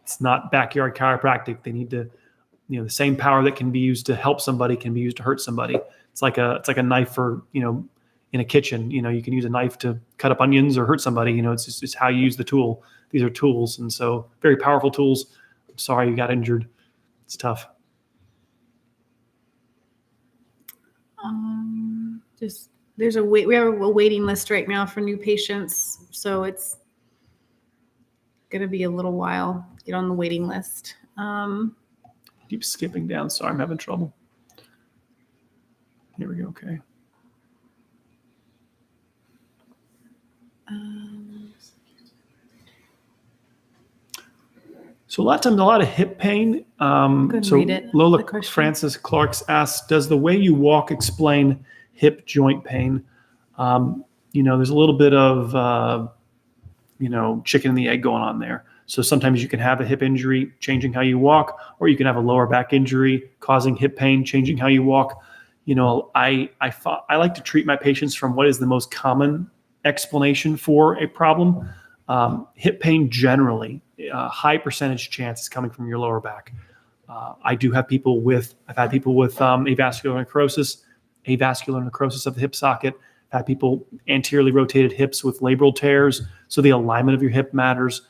it's not backyard chiropractic. They need to, the same power that can be used to help somebody can be used to hurt somebody. It's like a knife for, in a kitchen. You can use a knife to cut up onions or hurt somebody. It's just how you use the tool. These are tools. And so very powerful tools. I'm sorry you got injured. It's tough. We have a waiting list right now for new patients. So it's going to be a little while. Get on the waiting list. Keep skipping down. Sorry, I'm having trouble. Here we go. Okay. So a lot of times, a lot of hip pain. Read it. Lola Francis Clark's asks, does the way you walk explain hip joint pain? There's a little bit of, chicken and the egg going on there. So sometimes you can have a hip injury, changing how you walk, or you can have a lower back injury causing hip pain, changing how you walk. I like to treat my patients from what is the most common explanation for a problem. Hip pain generally, a high percentage chance is coming from your lower back. I've had people with avascular necrosis of the hip socket. I've had people anteriorly rotated hips with labral tears. So the alignment of your hip matters.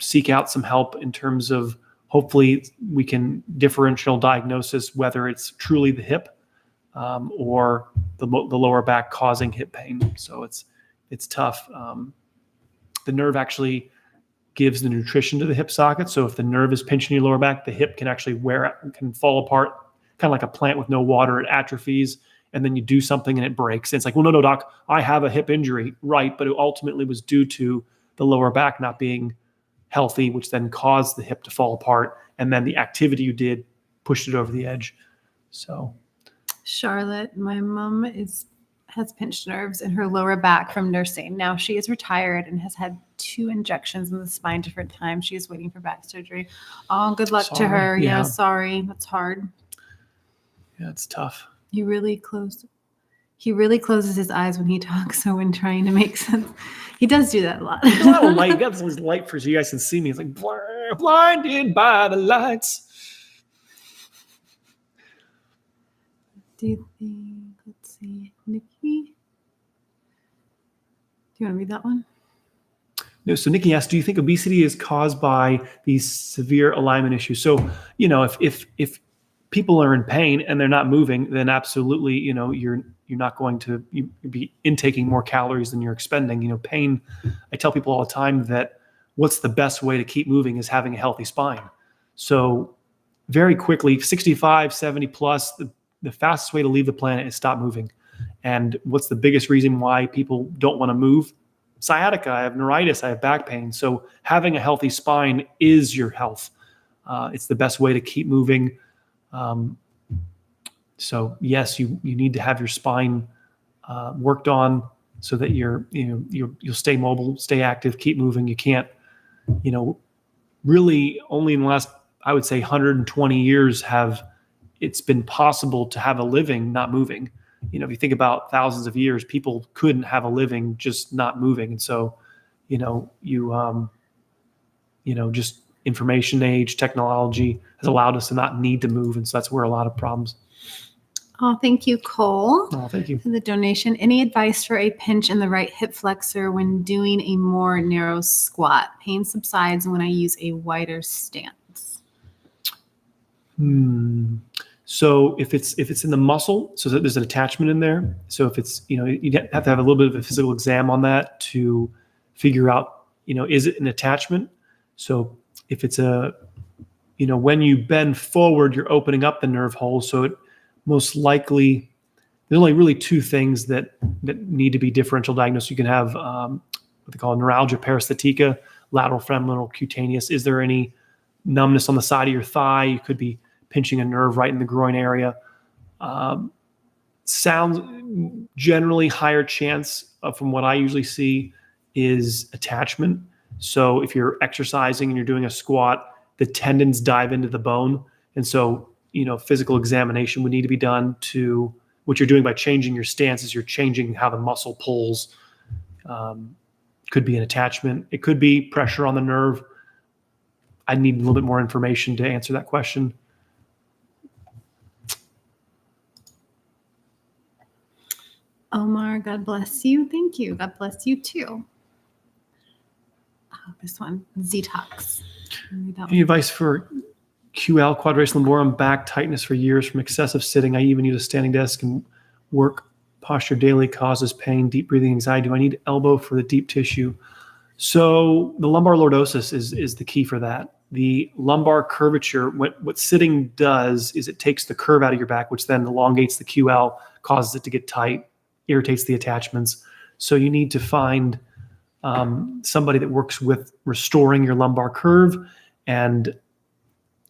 Seek out some help in terms of, hopefully we can differential diagnosis whether it's truly the hip or the lower back causing hip pain. So it's tough. The nerve actually gives the nutrition to the hip socket. So if the nerve is pinching your lower back, the hip can actually can fall apart, kind of like a plant with no water. It atrophies, and then you do something and it breaks. And it's like, well, no, doc, I have a hip injury, right? But it ultimately was due to the lower back not being healthy, which then caused the hip to fall apart. And then the activity you did pushed it over the edge. So, Charlotte, my mom has pinched nerves in her lower back from nursing. Now she is retired and has had 2 injections in the spine different times. She is waiting for back surgery. Oh, good luck to her. Yeah, sorry. That's hard. Yeah, it's tough. He really closes his eyes when he talks. So when trying to make sense, he does do that a lot. There's a lot of light. Got this light for you guys can see me. It's like blinded by the lights. Do you think? Let's see, Nikki. Do you want to read that one? No. So Nikki asks, do you think obesity is caused by these severe alignment issues? So, if people are in pain and they're not moving, then absolutely, you're not going to be intaking more calories than you're expending. Pain, I tell people all the time that what's the best way to keep moving is having a healthy spine. So very quickly, 65, 70 plus, the fastest way to leave the planet is stop moving. And what's the biggest reason why people don't want to move? Sciatica, I have neuritis, I have back pain. So having a healthy spine is your health. It's the best way to keep moving. So yes, you need to have your spine worked on so that you'll stay mobile, stay active, keep moving. You can't, really only in the last, I would say 120 years it's been possible to have a living not moving. If you think about thousands of years, people couldn't have a living just not moving. And so, just information age, technology has allowed us to not need to move. And so that's where a lot of problems. Oh, thank you, Cole. Oh, thank you. For the donation. Any advice for a pinch in the right hip flexor when doing a more narrow squat? Pain subsides when I use a wider stance. So if it's in the muscle, so that there's an attachment in there. So if it's, you have to have a little bit of a physical exam on that to figure out, is it an attachment? So if it's when you bend forward, you're opening up the nerve hole. So it most likely, there's only really 2 things that need to be differential diagnosed. You can have what they call neuralgia paresthetica, lateral femoral cutaneous. Is there any numbness on the side of your thigh? You could be pinching a nerve right in the groin area. Sounds generally higher chance from what I usually see is attachment. So if you're exercising and you're doing a squat, the tendons dive into the bone. And so, physical examination would need to be done to what you're doing by changing your stance is you're changing how the muscle pulls. Could be an attachment. It could be pressure on the nerve. I need a little bit more information to answer that question. Omar, God bless you. Thank you. God bless you too. This one, Zetox. Any advice for QL, quadratus lumborum, back tightness for years from excessive sitting? I even use a standing desk and work posture daily causes pain, deep breathing, anxiety. Do I need elbow for the deep tissue? So the lumbar lordosis is the key for that. The lumbar curvature, what sitting does is it takes the curve out of your back, which then elongates the QL, causes it to get tight, irritates the attachments. So you need to find somebody that works with restoring your lumbar curve, and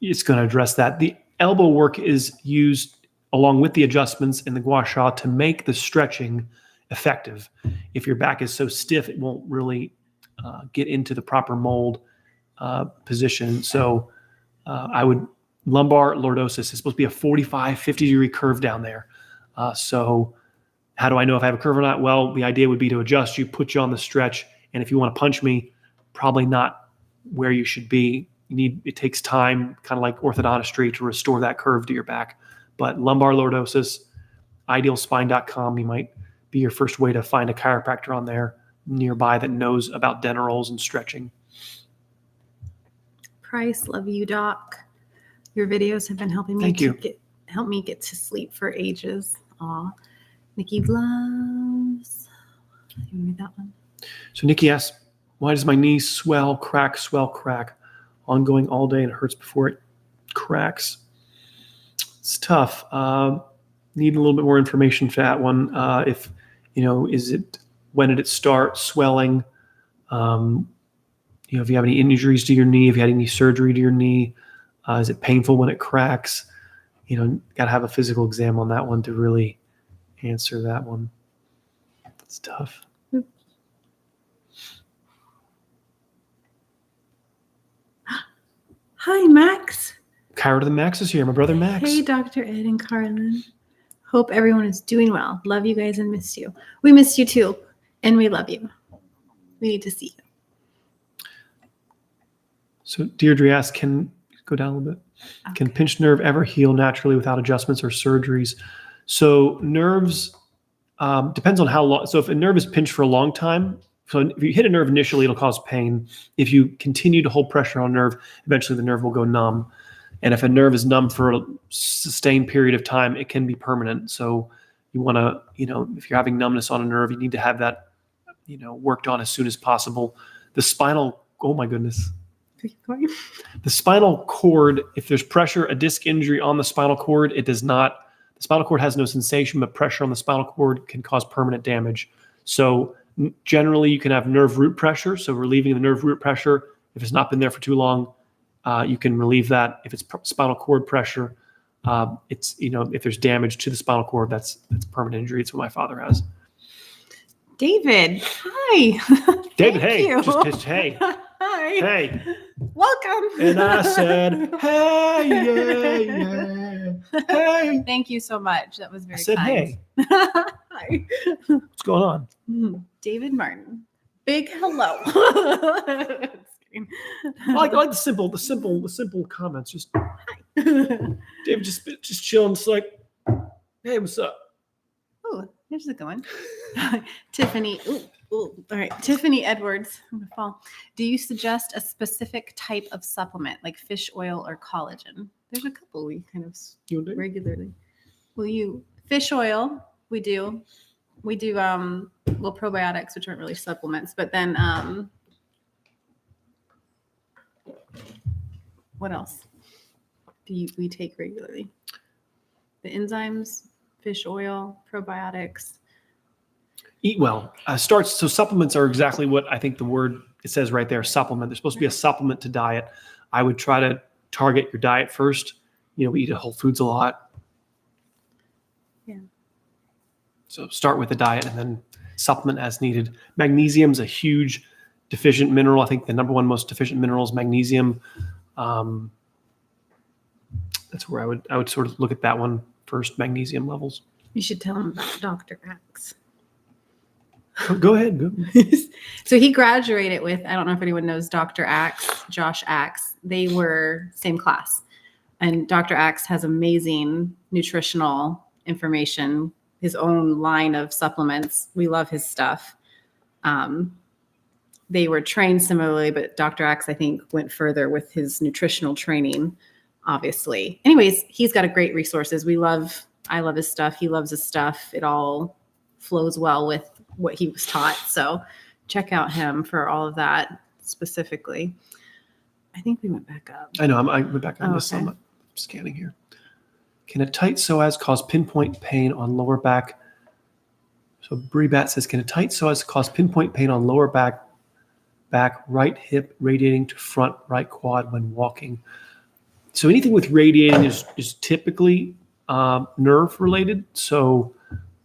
it's going to address that. The elbow work is used along with the adjustments in the gua sha to make the stretching effective. If your back is so stiff, it won't really get into the proper mold position. So lumbar lordosis is supposed to be a 45, 50 degree curve down there. So how do I know if I have a curve or not? Well, the idea would be to adjust you, put you on the stretch. And if you want to punch me, probably not where you should be. It takes time, kind of like orthodontistry, to restore that curve to your back. But lumbar lordosis, idealspine.com, you might be your first way to find a chiropractor on there nearby that knows about dental rolls and stretching. Price, love you, Doc. Your videos have been helping me help me get to sleep for ages. Aw. Nikki loves. You read that one? So Nikki asks, Why does my knee swell, crack, ongoing all day and it hurts before it cracks? It's tough. Need a little bit more information for that one. If, when did it start swelling? If you have any injuries to your knee, if you had any surgery to your knee, is it painful when it cracks? Got to have a physical exam on that one to really answer that one. It's tough. Hi, Max. Kyra to the Max is here. My brother Max. Hey, Dr. Ed and Carlin. Hope everyone is doing well. Love you guys and missed you. We missed you too, and we love you. We need to see you. So Deirdre asks, go down a little bit. Okay. Can pinched nerve ever heal naturally without adjustments or surgeries? So nerves, depends on how long. So if a nerve is pinched for a long time, so if you hit a nerve initially, it'll cause pain. If you continue to hold pressure on a nerve, eventually the nerve will go numb. And if a nerve is numb for a sustained period of time, it can be permanent. So you want to, if you're having numbness on a nerve, you need to have that, worked on as soon as possible. The spinal, oh my goodness. The spinal cord, if there's pressure, a disc injury on the spinal cord, the spinal cord has no sensation, but pressure on the spinal cord can cause permanent damage. So generally you can have nerve root pressure. So relieving the nerve root pressure, if it's not been there for too long, you can relieve that. If it's spinal cord pressure, if there's damage to the spinal cord, that's permanent injury. It's what my father has. David, hi. David, hey. Just hey. Hi. Hey. Welcome. And I said, hey, yeah. Hey. Thank you so much. That was very I said, kind. hey. Hi. What's going on? David Martin. Big hello. I like the simple comments. Just hi. David just chilling. It's like, hey, what's up? Oh, there's a good one. Tiffany. Ooh, all right. Tiffany Edwards. I'm gonna fall. Do you suggest a specific type of supplement like fish oil or collagen? There's a couple we kind of regularly. Fish oil? We do. Probiotics, which aren't really supplements, but then what else do we take regularly? The enzymes, fish oil, probiotics. Eat well. So supplements are exactly what I think the word it says right there, supplement. They're supposed to be a supplement to diet. I would try to target your diet first. We eat at Whole Foods a lot. Yeah. So start with the diet and then supplement as needed. Magnesium is a huge deficient mineral. I think the number one most deficient mineral is magnesium. That's where I would sort of look at that one first, magnesium levels. You should tell him about Dr. Axe. Go ahead. So he graduated with, I don't know if anyone knows Dr. Axe, Josh Axe. They were same class. And Dr. Axe has amazing nutritional information, his own line of supplements. We love his stuff. They were trained similarly, but Dr. Axe, I think, went further with his nutritional training, obviously. Anyways, he's got a great resources. I love his stuff. He loves his stuff. It all flows well with what he was taught. So check out him for all of that specifically. I think we went back up. I know. I went back on this. Okay. I'm scanning here. Can a tight psoas cause pinpoint pain on lower back? So Brebat says, can a tight psoas cause pinpoint pain on lower back, right hip, radiating to front right quad when walking? So anything with radiating is typically nerve related. So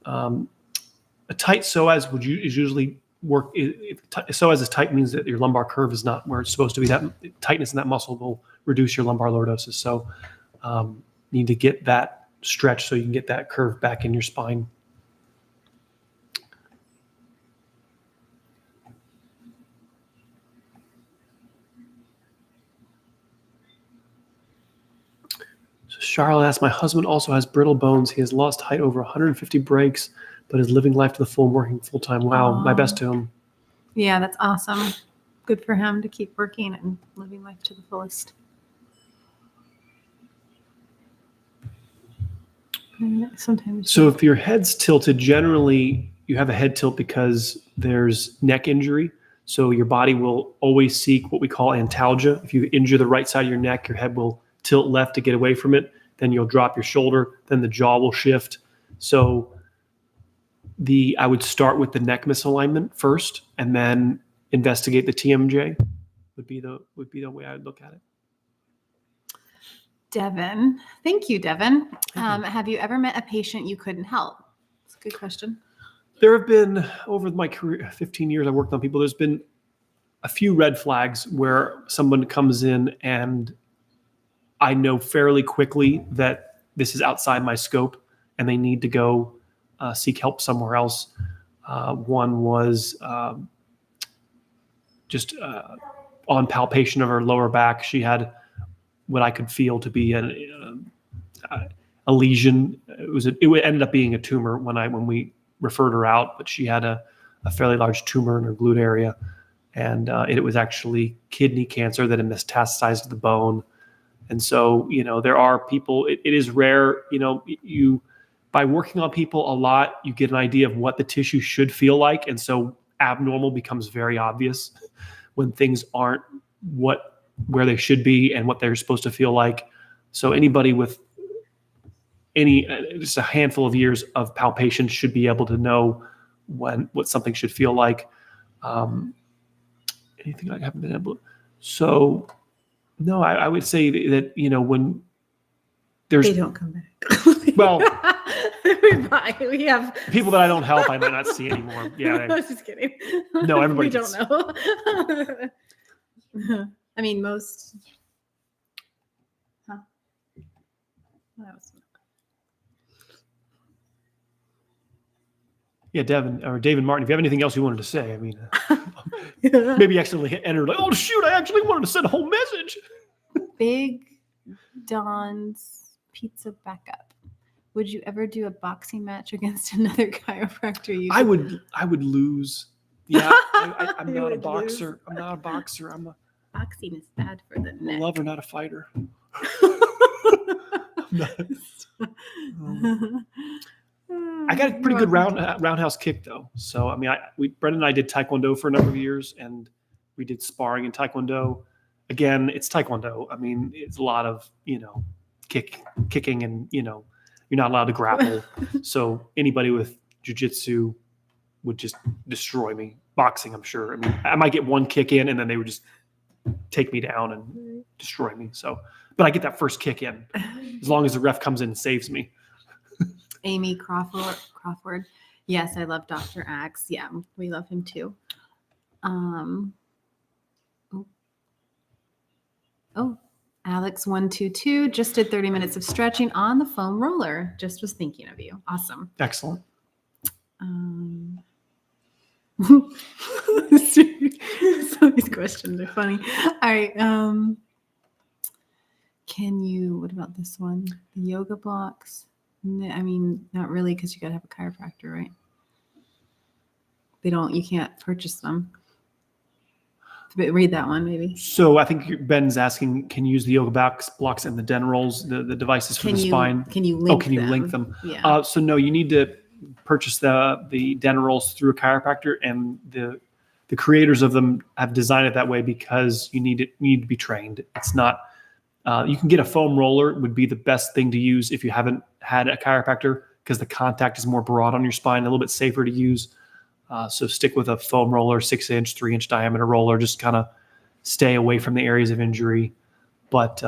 a tight psoas is usually work. If psoas is tight, means that your lumbar curve is not where it's supposed to be. That tightness in that muscle will reduce your lumbar lordosis. So you need to get that stretch so you can get that curve back in your spine. So Charlotte asks, my husband also has brittle bones. He has lost height over 150 breaks, but is living life to the full and working full time. Wow. My best to him. Yeah, that's awesome. Good for him to keep working and living life to the fullest. Sometimes. So if your head's tilted, generally you have a head tilt because there's neck injury. So your body will always seek what we call antalgia. If you injure the right side of your neck, your head will tilt left to get away from it. Then you'll drop your shoulder. Then the jaw will shift. So I would start with the neck misalignment first, and then investigate the TMJ. Would be the way I'd look at it. Devin, thank you, Devin. Thank you. Have you ever met a patient you couldn't help? That's a good question. There have been, over my career, 15 years I've worked on people, there's been a few red flags where someone comes in and I know fairly quickly that this is outside my scope and they need to go seek help somewhere else. One was just on palpation of her lower back. She had what I could feel to be a lesion. It ended up being a tumor when we referred her out, but she had a fairly large tumor in her glute area, and it was actually kidney cancer that had metastasized to the bone. And so, there are people. It is rare. You by working on people a lot, you get an idea of what the tissue should feel like, and so abnormal becomes very obvious when things aren't where they should be and what they're supposed to feel like. So anybody with just a handful of years of palpation should be able to know what something should feel like. Anything I haven't been able to. So no, I would say that, when there's. They don't come back. Well, we have people that I don't help, I might not see anymore. Yeah. I was just kidding. No, everybody We don't know. I mean, most. Huh? That was. Yeah, David Martin, if you have anything else you wanted to say, I mean, maybe you accidentally entered like, oh shoot, I actually wanted to send a whole message. Big Don's Pizza Backup. Would you ever do a boxing match against another chiropractor? I would lose. Yeah, I'm You not a would boxer. lose. I'm not a boxer. I'm a Boxing is bad for the neck. lover, not a fighter. I got a pretty good roundhouse kick though. So I mean, Brendan and I did Taekwondo for a number of years, and we did sparring in Taekwondo. Again, it's Taekwondo. I mean, it's a lot of kicking, and you're not allowed to grapple. So anybody with jiu-jitsu would just destroy me. Boxing, I'm sure. I mean, I might get one kick in, and then they would just take me down and destroy me. So, but I get that first kick in as long as the ref comes in and saves me. Amy Crawford. Yes, I love Dr. Axe. Yeah, we love him too. Alex122 just did 30 minutes of stretching on the foam roller. Just was thinking of you. Awesome. Excellent. So these questions are funny. All right. What about this one? The yoga blocks? I mean, not really, because you got to have a chiropractor, right? You can't purchase them. But read that one, maybe. So I think Ben's asking, can you use the yoga blocks and the den rolls, the devices for the spine? Can you link them? Can you link them? Yeah. So no, you need to purchase the den rolls through a chiropractor, and the creators of them have designed it that way because you need to be trained. It's not. You can get a foam roller, would be the best thing to use if you haven't had a chiropractor, because the contact is more broad on your spine, a little bit safer to use. So stick with a foam roller, 6-inch, 3-inch diameter roller. Just kind of stay away from the areas of injury. But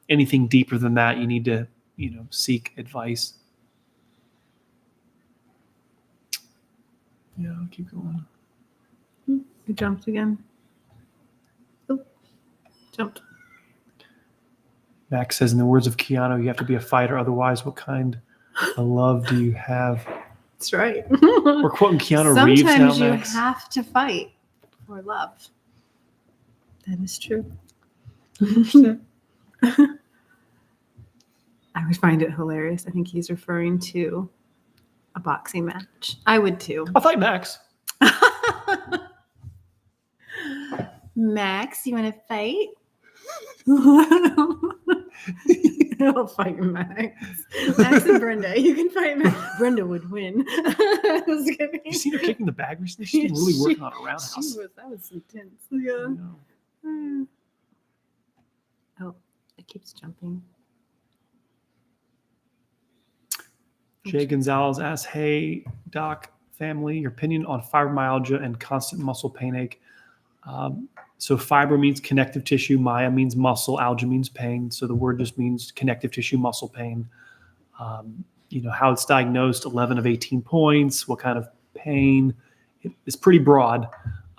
anything deeper than that, you need to, seek advice. Yeah, I'll keep going. You jumped again. Oh, jumped. Max says, in the words of Keanu, you have to be a fighter. Otherwise, what kind of love do you have? That's right. We're quoting Keanu Reeves now, Sometimes you Max. have to fight for love. That is true. I would find it hilarious. I think he's referring to a boxing match. I would too. I'll fight Max. Max, you want to fight? I'll fight Max. Max and Brenda. You can fight Max. Brenda would win. I was kidding. You seen her kicking the bag recently? She's been really working on a roundhouse. That was intense. Yeah. Oh, it keeps jumping. Jay Gonzalez asks, hey, doc, family, your opinion on fibromyalgia and constant muscle pain ache. So fibro means connective tissue, mya means muscle, algia means pain. So the word just means connective tissue muscle pain. How it's diagnosed, 11 of 18 points, what kind of pain. It's pretty broad.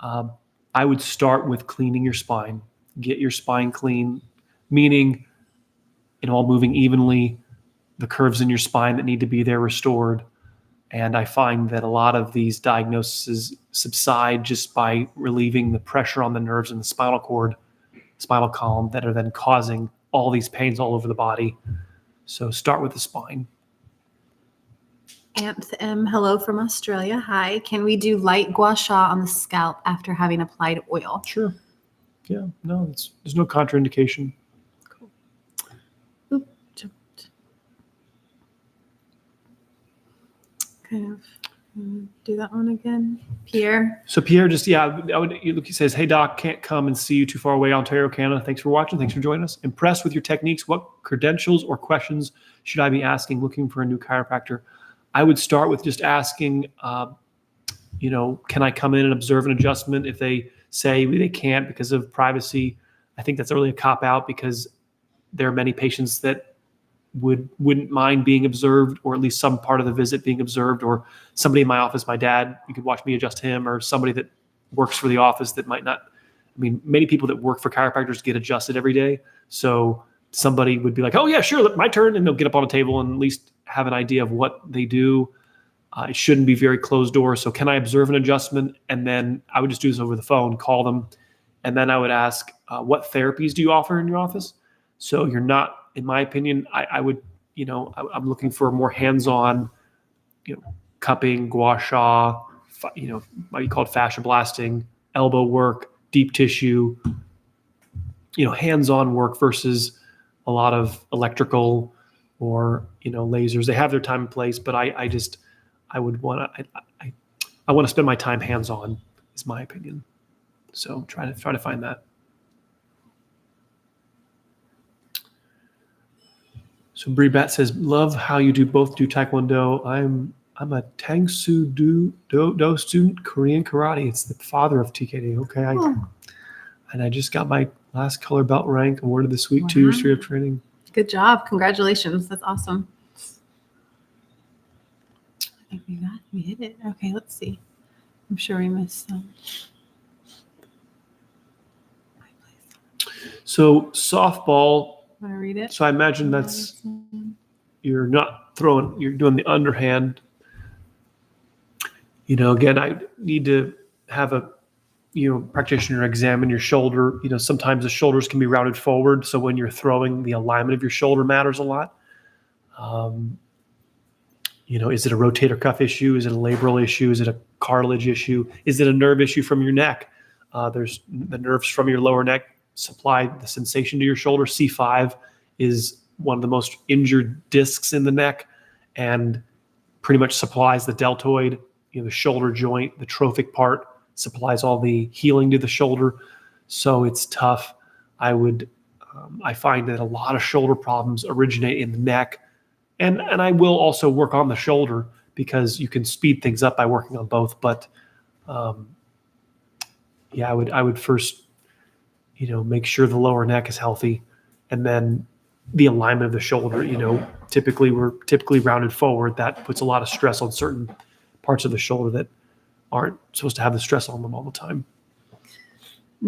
I would start with cleaning your spine. Get your spine clean, meaning all moving evenly, the curves in your spine that need to be there restored. And I find that a lot of these diagnoses subside just by relieving the pressure on the nerves in the spinal cord, spinal column, that are then causing all these pains all over the body. So start with the spine. Anthem, hello from Australia. Hi. Can we do light gua sha on the scalp after having applied oil? Sure. Yeah, no, there's no contraindication. Cool. Oop, jumped. Kind of do that one again. Pierre. So Pierre he says, hey doc, can't come and see you too far away, Ontario, Canada. Thanks for watching. Thanks for joining us. Impressed with your techniques. What credentials or questions should I be asking looking for a new chiropractor? I would start with just asking, can I come in and observe an adjustment? If they say they can't because of privacy, I think that's really a cop-out, because there are many patients that wouldn't mind being observed, or at least some part of the visit being observed, or somebody in my office, my dad, you could watch me adjust him, or somebody that works for the office that might not. I mean, many people that work for chiropractors get adjusted every day. So somebody would be like, oh yeah, sure, look, my turn. And they'll get up on a table and at least have an idea of what they do. It shouldn't be very closed door. So can I observe an adjustment? And then I would just do this over the phone, call them. And then I would ask, what therapies do you offer in your office? So you're not, in my opinion, I would, I'm looking for more hands-on, cupping, gua sha, might be called fascia blasting, elbow work, deep tissue, hands-on work versus a lot of electrical or, lasers. They have their time and place, but I would want to spend my time hands-on, is my opinion. So try to find that. So Brie Bat says, love how you do Taekwondo. I'm a Tang Soo Do student, Korean karate. It's the father of TKD. Okay. And I just got my last color belt rank awarded this week, 2 years, 3 of training. Good job. Congratulations. That's awesome. I think we hit it. Okay, let's see. I'm sure we missed some. So softball. Want to read it? So I imagine you're not throwing, you're doing the underhand. Again, I need to have a practitioner examine your shoulder. Sometimes the shoulders can be routed forward. So when you're throwing, the alignment of your shoulder matters a lot. Is it a rotator cuff issue? Is it a labral issue? Is it a cartilage issue? Is it a nerve issue from your neck? There's the nerves from your lower neck supply the sensation to your shoulder. C5 is one of the most injured discs in the neck and pretty much supplies the deltoid, the shoulder joint, the trophic part, supplies all the healing to the shoulder. So it's tough. I find that a lot of shoulder problems originate in the neck. And I will also work on the shoulder because you can speed things up by working on both. But I would first, make sure the lower neck is healthy, and then the alignment of the shoulder. We're typically rounded forward. That puts a lot of stress on certain parts of the shoulder that aren't supposed to have the stress on them all the time.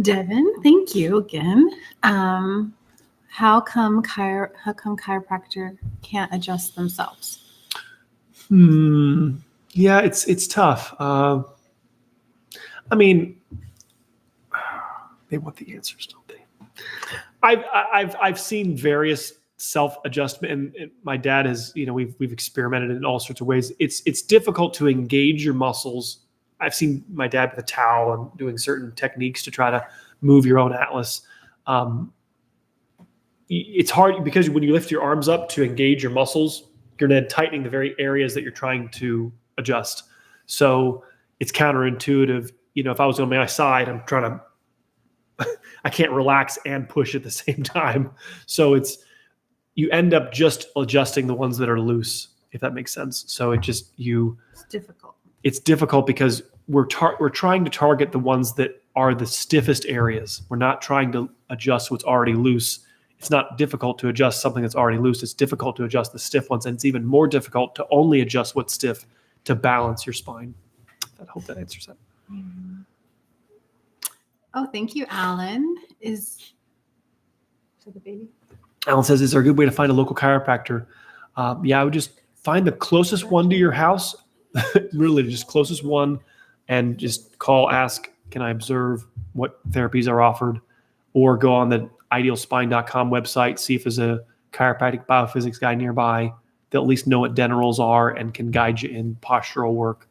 Devin, thank you again. How come chiropractor can't adjust themselves? Yeah, it's tough. They want the answers, don't they? I've seen various self-adjustment, and my dad has, we've experimented in all sorts of ways. It's difficult to engage your muscles. I've seen my dad with a towel and doing certain techniques to try to move your own atlas. it's hard because when you lift your arms up to engage your muscles, you're then tightening the very areas that you're trying to adjust. So it's counterintuitive. If I was on my side, I'm trying to, I can't relax and push at the same time. So you end up just adjusting the ones that are loose, if that makes sense. So it's difficult. It's difficult because we're trying to target the ones that are the stiffest areas. We're not trying to adjust what's already loose. It's not difficult to adjust something that's already loose. It's difficult to adjust the stiff ones. And it's even more difficult to only adjust what's stiff to balance your spine. I hope that answers that. Oh, thank you, Alan. Is the baby? Alan says, is there a good way to find a local chiropractor? I would just find the closest one to your house, really just closest one, and just call, ask, can I observe what therapies are offered? Or go on the idealspine.com website, see if there's a chiropractic biophysics guy nearby. They'll at least know what dental rolls are and can guide you in postural work.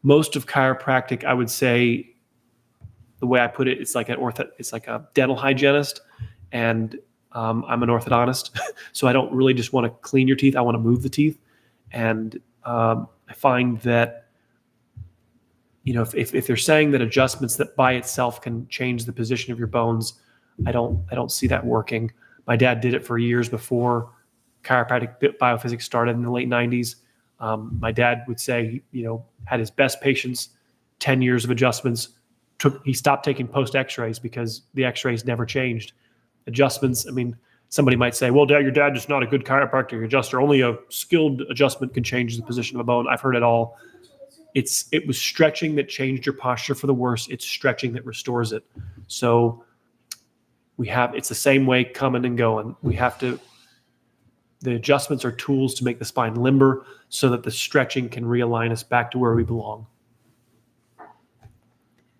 Most of chiropractic, I would say, the way I put it, it's like a dental hygienist, and I'm an orthodontist, so I don't really just want to clean your teeth. I want to move the teeth, and I find that if they're saying that adjustments that by itself can change the position of your bones, I don't see that working. My dad did it for years before chiropractic biophysics started in the late 90s. My dad would say, had his best patients, 10 years of adjustments. He stopped taking post x-rays because the x-rays never changed. Adjustments, somebody might say, well, Dad, your dad is not a good chiropractic adjuster. Only a skilled adjustment can change the position of a bone. I've heard it all. It was stretching that changed your posture for the worse. It's stretching that restores it. So it's the same way coming and going. The adjustments are tools to make the spine limber so that the stretching can realign us back to where we belong.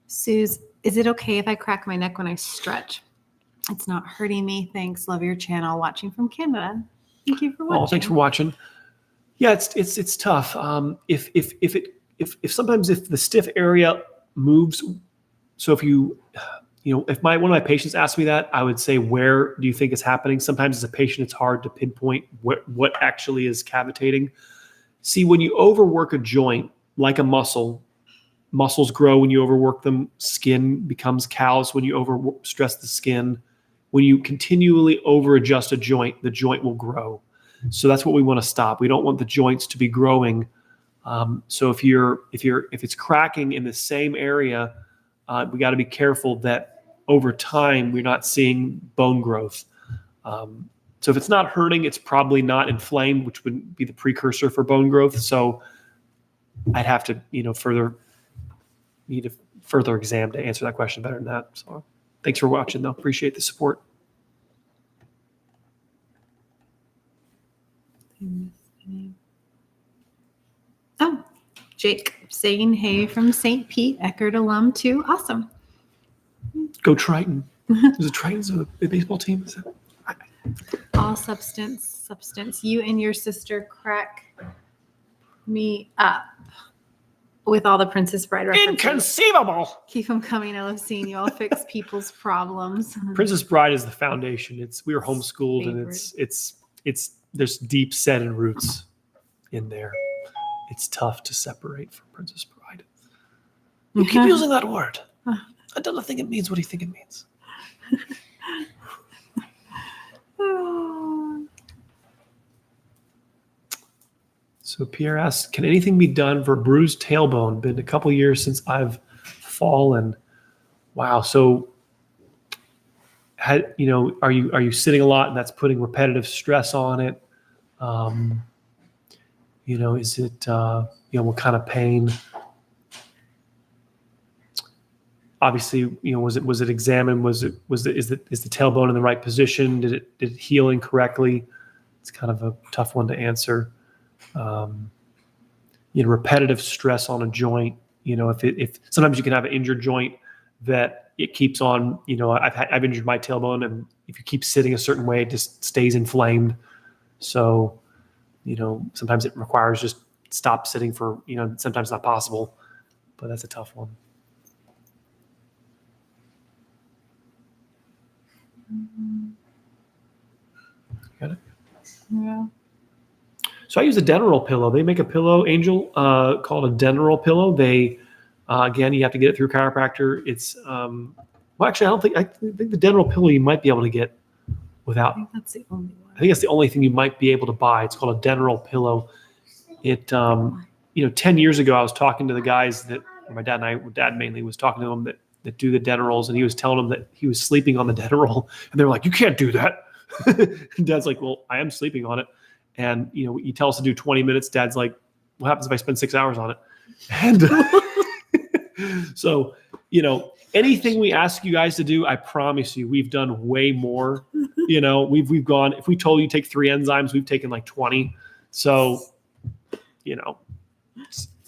Suze, is it okay if I crack my neck when I stretch? It's not hurting me. Thanks. Love your channel. Watching from Canada. Thank you for watching. Oh, thanks for watching. Yeah, it's tough. If sometimes if the stiff area moves, so if one of my patients asked me that, I would say, where do you think it's happening? Sometimes as a patient, it's hard to pinpoint what actually is cavitating. See, when you overwork a joint, like a muscles grow when you overwork them. Skin becomes calves when you overstress the skin. When you continually over-adjust a joint, the joint will grow. So that's what we want to stop. We don't want the joints to be growing. So if it's cracking in the same area, we got to be careful that over time we're not seeing bone growth. So if it's not hurting, it's probably not inflamed, which would be the precursor for bone growth. So I'd have to need a further exam to answer that question better than that. So thanks for watching, though. Appreciate the support. Oh, Jake saying hey from St. Pete, Eckerd alum too. Awesome. Go Triton. Is it Triton's a baseball team? Is it? All substance. You and your sister crack me up with all the Princess Bride references. Inconceivable. Keep them coming. I love seeing you all fix people's problems. Princess Bride is the foundation. We were homeschooled, Favorite. and it's there's deep setted roots in there. It's tough to separate from Princess Bride. You keep using that word. I don't think it means what you think it means. So Pierre asks, can anything be done for a bruised tailbone? Been a couple years since I've fallen. Wow. So, are you sitting a lot and that's putting repetitive stress on it? Is it, what kind of pain? Obviously, was it examined? Is the tailbone in the right position? Did it heal incorrectly? It's kind of a tough one to answer. Repetitive stress on a joint. If sometimes you can have an injured joint that it keeps on. I've injured my tailbone, and if you keep sitting a certain way, it just stays inflamed. So, sometimes it requires just stop sitting for. Sometimes not possible, but that's a tough one. Got it? Yeah. So I use a Deneral pillow. They make a pillow, Angel, called a Deneral pillow. They, again, you have to get it through Chiropractor. It's, well, actually, I think the Deneral pillow you might be able to get without. I think that's the only one. I think that's the only thing you might be able to buy. It's called a Deneral pillow. It, 10 years ago, I was talking to the guys that, my dad mainly was talking to them that do the Denerals, and he was telling them that he was sleeping on the Deneral, and they were like, "You can't do that." And Dad's like, "Well, I am sleeping on it." And, you tell us to do 20 minutes. Dad's like, "What happens if I spend 6 hours on it?" And so, anything we ask you guys to do, I promise you, we've done way more. We've gone, if we told you take 3 enzymes, we've taken like 20. So,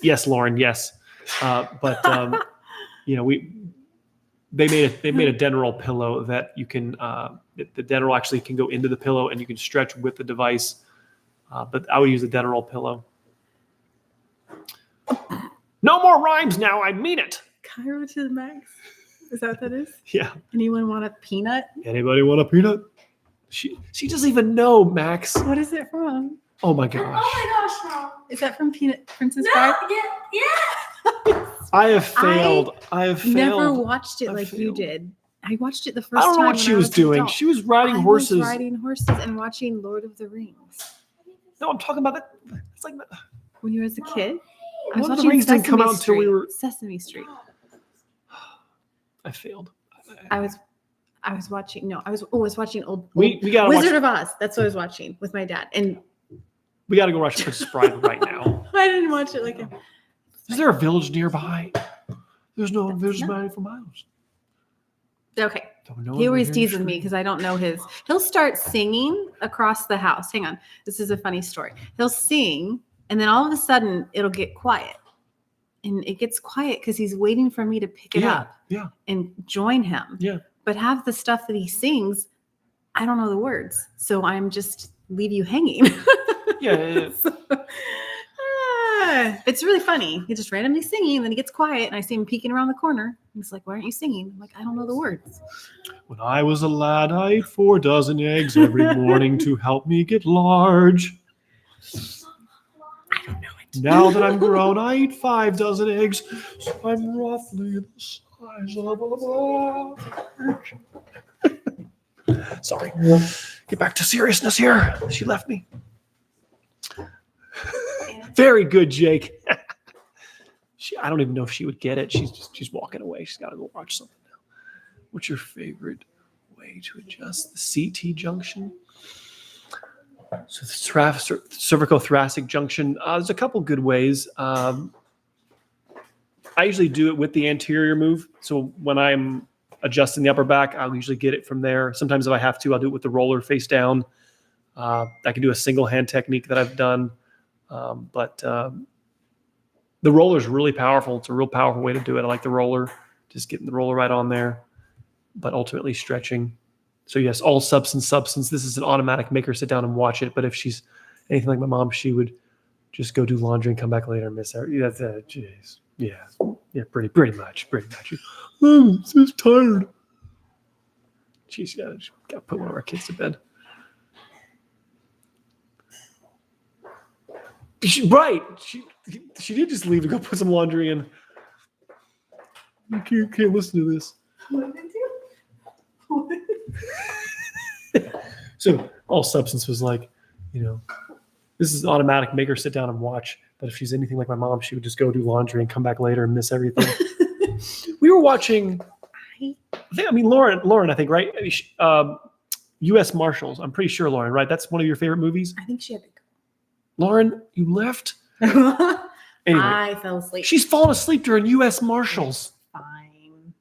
yes, Lauren, yes. But they made a Deneral pillow that you can, the Deneral actually can go into the pillow and you can stretch with the device. But I would use a Deneral pillow. No more rhymes now. I mean it. Chiro to the max. Is that what that is? Yeah. Anyone want a peanut? Anybody want a peanut? She doesn't even know, Max. What is it from? Oh my gosh. Oh my gosh, no. Is that from Peanut Princess No, Bride? yeah. I have failed. I have failed. Never watched it I like you failed. did. I watched it the first I time. don't know what when she I was an doing. adult. She was riding I horses. was riding horses and watching Lord of the Rings. No, I'm talking about that. It's like When you were as a kid? I Lord was of the watching Rings didn't come Sesame out until we Street. were. Sesame Street. I failed. I was watching. No, I was watching old We gotta Wizard watch. of Oz. That's what I was watching with my dad, and We gotta go watch Princess Bride right now. I didn't watch it like. Is there a village nearby? There's no village not- nearby for miles. Okay. Don't know He if always we're hearing teases me true. because I don't know his. He'll start singing across the house. Hang on. This is a funny story. He'll sing, and then all of a sudden, it'll get quiet. And it gets quiet because he's waiting for me to pick it up Yeah. and join him. Yeah. But half the stuff that he sings, I don't know the words. So I'm just leave you hanging. Yeah. It's really funny. He's just randomly singing, and then he gets quiet, and I see him peeking around the corner. He's like, "Why aren't you singing?" I'm like, "I don't know the words." When I was a lad, I ate 4 dozen eggs every morning to help me get large. I don't know it. Now that I'm grown, I eat 5 dozen eggs, so I'm roughly the size of a large. Sorry. Get back to seriousness here. She left me. Very good, Jake. I don't even know if she would get it. She's walking away. She's got to go watch something now. What's your favorite way to adjust the CT junction? So the cervical-thoracic junction, there's a couple good ways. I usually do it with the anterior move. So when I'm adjusting the upper back, I'll usually get it from there. Sometimes if I have to, I'll do it with the roller face down. I can do a single hand technique that I've done. But the roller is really powerful. It's a real powerful way to do it. I like the roller, just getting the roller right on there, but ultimately stretching. So yes, all substance. This is an automatic make her sit down and watch it. But if she's anything like my mom, she would just go do laundry and come back later and miss her. That's jeez. Yeah, pretty much. Oh, I'm so tired. She's got to put one of our kids to bed. Right. She did just leave to go put some laundry in. You can't listen to this. What did you do? So all substance was like, this is automatic, make her sit down and watch. But if she's anything like my mom, she would just go do laundry and come back later and miss everything. We were watching, Lauren, I think, right? U.S. Marshals. I'm pretty sure, Lauren, right? That's one of your favorite movies? I think she had to Lauren, you left? go. Anyway, I fell asleep. she's fallen asleep during U.S. Marshals. Fine.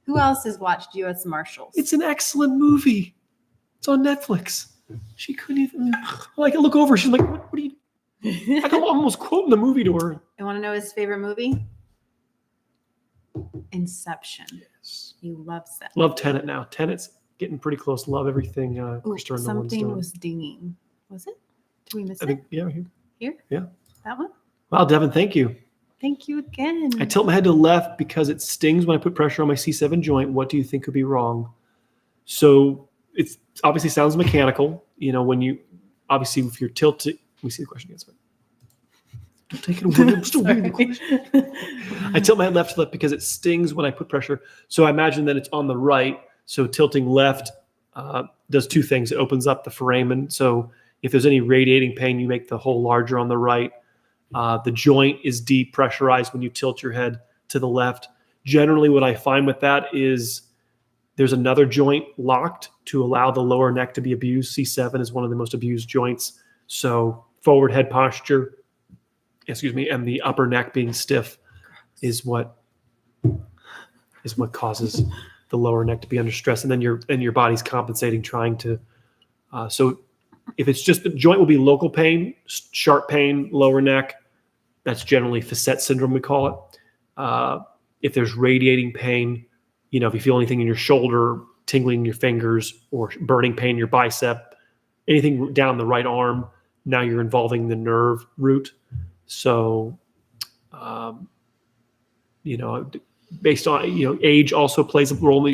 Who else has watched U.S. Marshals? It's an excellent movie. It's on Netflix. She couldn't even, I can look over. She's like, what are you? I can almost quote the movie to her. I want to know his favorite movie? Inception. Yes. He loves that. Love Tenet now. Tenet's getting pretty close. Love everything Ooh, Christopher Nolan's doing. something was dinging. Was it? Did we miss I it? think, yeah, here. Here? Yeah. That one? Wow, Devin, thank you. Thank you again. I tilt my head to the left because it stings when I put pressure on my C7 joint. What do you think could be wrong? So it obviously sounds mechanical. When you obviously if you're tilted, let me see the question again. Don't take it away. I'm still reading the question. I tilt my head left to left because it stings when I put pressure. So I imagine that it's on the right. So tilting left does two things. It opens up the foramen. So if there's any radiating pain, you make the hole larger on the right. The joint is depressurized when you tilt your head to the left. Generally, what I find with that is there's another joint locked to allow the lower neck to be abused. C7 is one of the most abused joints. So forward head posture, and the upper neck being stiff is what causes the lower neck to be under stress. And then your body's compensating, trying to. So if it's just the joint will be local pain, sharp pain, lower neck. That's generally facet syndrome, we call it. If there's radiating pain, if you feel anything in your shoulder, tingling in your fingers, or burning pain in your bicep, anything down the right arm, now you're involving the nerve root. So, based on, age also plays a role.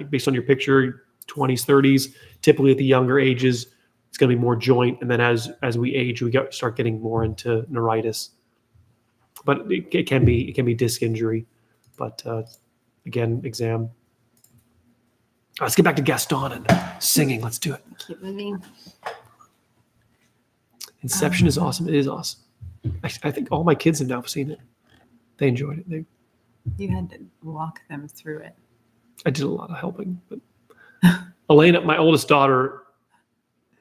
Based on your picture, 20s, 30s, typically at the younger ages, it's going to be more joint. And then as we age, we start getting more into neuritis. But it can be disc injury. But again, exam. Let's get back to Gaston and singing. Let's do it. Keep moving. Inception is awesome. It is awesome. I think all my kids have now seen it. They enjoyed it. You had to walk them through it. I did a lot of helping. But Elena, my oldest daughter,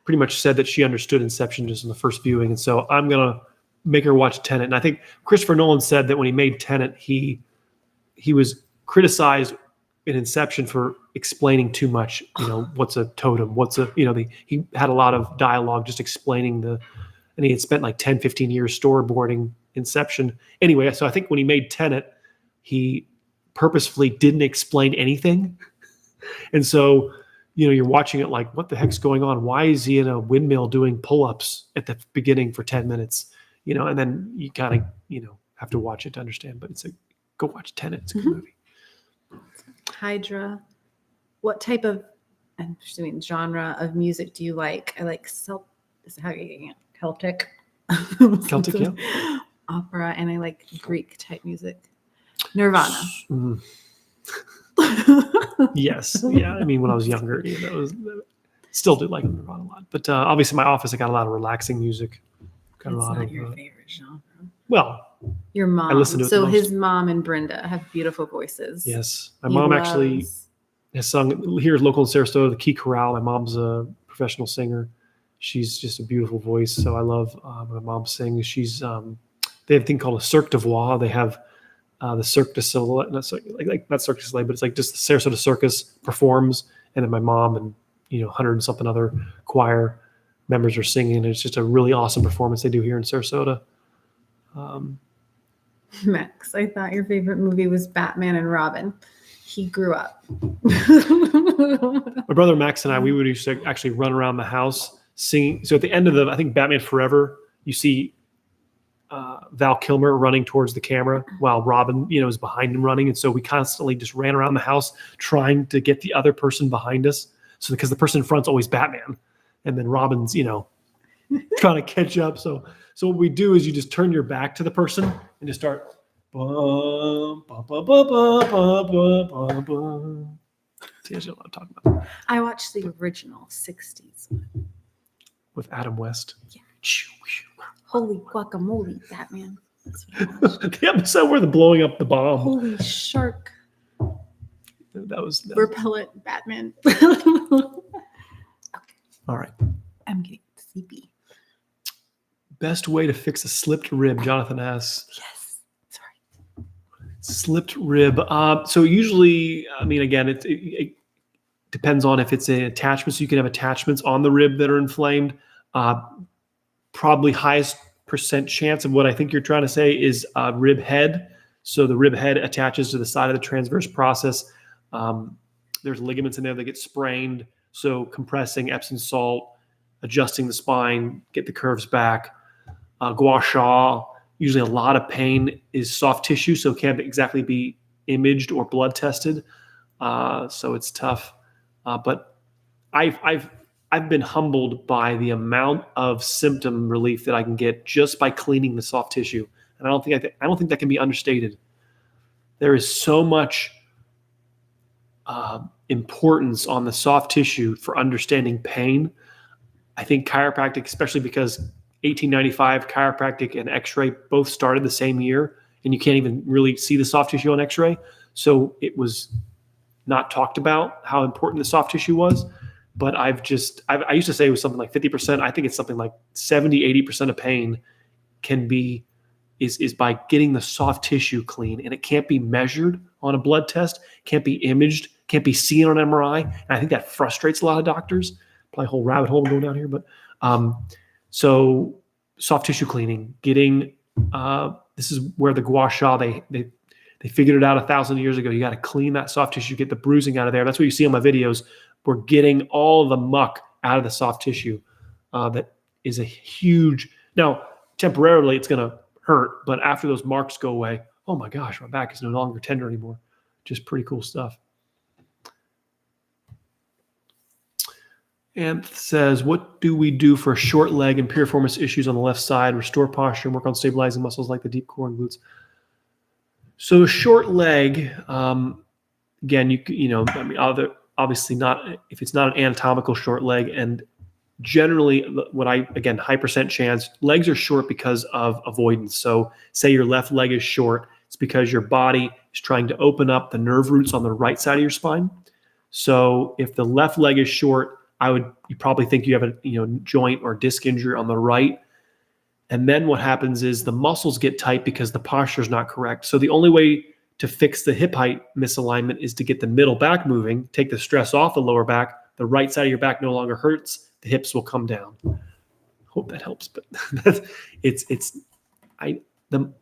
pretty much said that she understood Inception just in the first viewing. And so I'm going to make her watch Tenet. And I think Christopher Nolan said that when he made Tenet, he was criticized in Inception for explaining too much. What's a totem? He had a lot of dialogue just explaining and he had spent like 10, 15 years storyboarding Inception. Anyway, so I think when he made Tenet, he purposefully didn't explain anything. And so, you're watching it like, what the heck's going on? Why is he in a windmill doing pull-ups at the beginning for 10 minutes? And then you kind of, have to watch it to understand. But go watch Tenet. It's a good movie. Hydra, what type of genre of music do you like? I like Celtic. Celtic, yeah. Opera, and I like Greek type music. Nirvana. Yes. Yeah. I mean, when I was younger, still do like Nirvana a lot. But obviously, in my office, I got a lot of relaxing music. That's not your favorite genre. Well, your mom. I listen to it. So his mom and Brenda have beautiful voices. Yes, my mom actually has sung here local in Sarasota, the Key Chorale. My mom's a professional singer. She's just a beautiful voice. So I love my mom sing. She's they have a thing called a Cirque de Voix. They have the Cirque du Soleil, not Cirque du Soleil, but it's like just the Sarasota Circus performs, and then my mom and 100 and something other choir members are singing. It's just a really awesome performance they do here in Sarasota. Max, I thought your favorite movie was Batman and Robin. He grew up. My brother Max and I, we would used to actually run around the house singing. So at the end of I think Batman Forever, you see Val Kilmer running towards the camera while Robin, is behind him running. And so we constantly just ran around the house trying to get the other person behind us. So because the person in front's always Batman, and then Robin's, trying to catch up. So what we do is you just turn your back to the person and just start. See, I know what I'm talking about. I watched the original 60s with Adam West. Yeah. Holy guacamole, Batman. That's what I watched. The episode where they're blowing up the bomb. Holy shark. That was repellent Batman. All right. I'm getting sleepy. Best way to fix a slipped rib, Jonathan asks. Yes. Sorry. Slipped rib. So usually, I mean, again, it depends on if it's an attachment. So you can have attachments on the rib that are inflamed. Probably highest percent chance of what I think you're trying to say is rib head. So the rib head attaches to the side of the transverse process. There's ligaments in there that get sprained. So compressing Epsom salt, adjusting the spine, get the curves back. Gua sha, usually a lot of pain is soft tissue, so it can't exactly be imaged or blood tested. So it's tough. But I've been humbled by the amount of symptom relief that I can get just by cleaning the soft tissue, and I don't think that can be understated. There is so much importance on the soft tissue for understanding pain. I think chiropractic, especially because 1895 chiropractic and X-ray both started the same year, and you can't even really see the soft tissue on X-ray. So it was not talked about how important the soft tissue was. But I used to say it was something like 50%. I think it's something like 70, 80% of pain is by getting the soft tissue clean, and it can't be measured on a blood test, can't be imaged, can't be seen on MRI. And I think that frustrates a lot of doctors. Probably a whole rabbit hole going down here, but so soft tissue cleaning, getting this is where the gua sha they figured it out 1,000 years ago. You got to clean that soft tissue, get the bruising out of there. That's what you see on my videos. We're getting all the muck out of the soft tissue. That is a huge. Now, temporarily, it's going to hurt, but after those marks go away, oh my gosh, my back is no longer tender anymore. Just pretty cool stuff. And says, what do we do for short leg and piriformis issues on the left side? Restore posture and work on stabilizing muscles like the deep core and glutes. So short leg, again, I mean, obviously not if it's not an anatomical short leg, and generally high percent chance legs are short because of avoidance. So say your left leg is short, it's because your body is trying to open up the nerve roots on the right side of your spine. So if the left leg is short, you probably think you have a joint or disc injury on the right. And then what happens is the muscles get tight because the posture is not correct. So the only way to fix the hip height misalignment is to get the middle back moving, take the stress off the lower back. The right side of your back no longer hurts. The hips will come down. Hope that helps, but the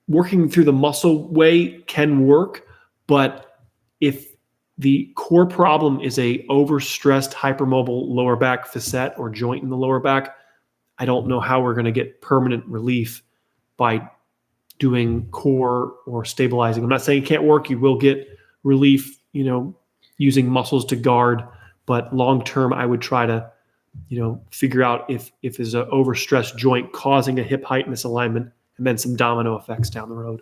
working through the muscle way can work, but if the core problem is a overstressed hypermobile lower back facet or joint in the lower back, I don't know how we're going to get permanent relief by doing core or stabilizing. I'm not saying it can't work. You will get relief, using muscles to guard, but long-term, I would try to, figure out if there's an overstressed joint causing a hip height misalignment, and then some domino effects down the road.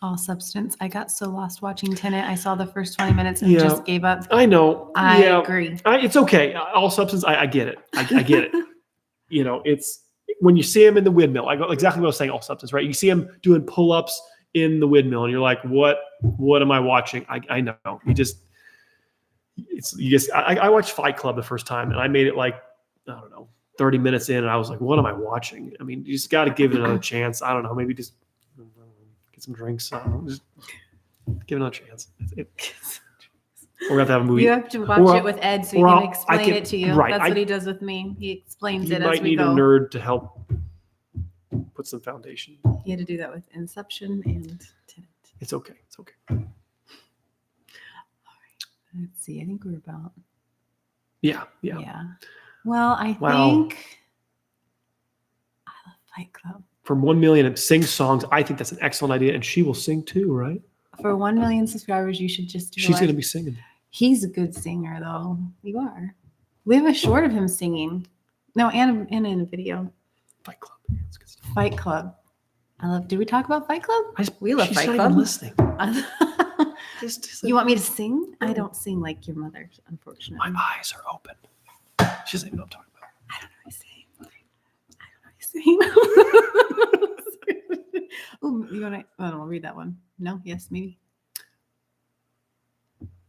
All substance. I got so lost watching Tenet. I saw the first 20 minutes and Yeah. just gave up. I know. I agree. It's okay. All substance, I get it. I get it. It's when you see him in the windmill, I go exactly what I was saying, all substance, right? You see him doing pull-ups in the windmill and you're like, what am I watching? I know. I watched Fight Club the first time and I made it like, I don't know, 30 minutes in and I was like, what am I watching? I mean, you just got to give it another chance. I don't know, maybe just get some drinks. Just give it another chance. We're going to have a movie. You have to watch it with Ed so he can explain it to you. Right, That's what he does with me. He explains it as we go. You might need a nerd to help put some foundation. He had to do that with Inception and Tenet. It's okay. It's okay. All right. Let's see. I think we're about. Yeah. Well, I think I love Fight Club. From 1 million sing songs, I think that's an excellent idea, and she will sing too, right? For 1 million subscribers, you should just do She's going to be singing. He's a good singer, though. You are. We have a short of him singing. No, and in a video. Fight Club. Yeah, that's good stuff. Fight Club. Did we talk about Fight Club? We love She's Fight not Club. even listening. You want me to sing? I don't sing like your mother, unfortunately. My eyes are open. She doesn't even know what I'm talking about. I don't know how to sing. Oh, you want to? I don't know. Read that one. No. Yes. Maybe.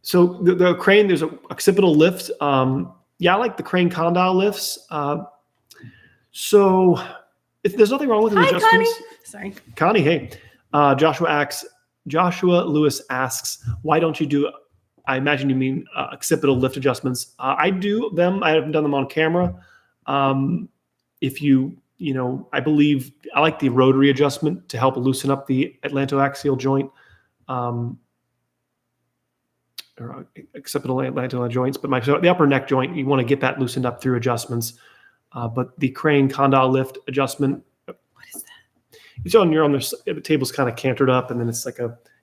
So the crane, there's a occipital lift. I like the crane condyle lifts. So if there's nothing wrong with the adjustments. Connie. Sorry. Connie, hey. Joshua Lewis asks, why don't you do, I imagine you mean occipital lift adjustments. I do them. I haven't done them on camera. I believe I like the rotary adjustment to help loosen up the atlantoaxial joint, or occipital atlantoaxial joints. But the upper neck joint, you want to get that loosened up through adjustments. But the crane condyle lift adjustment. What is that? It's on the table's kind of cantered up, and then it's like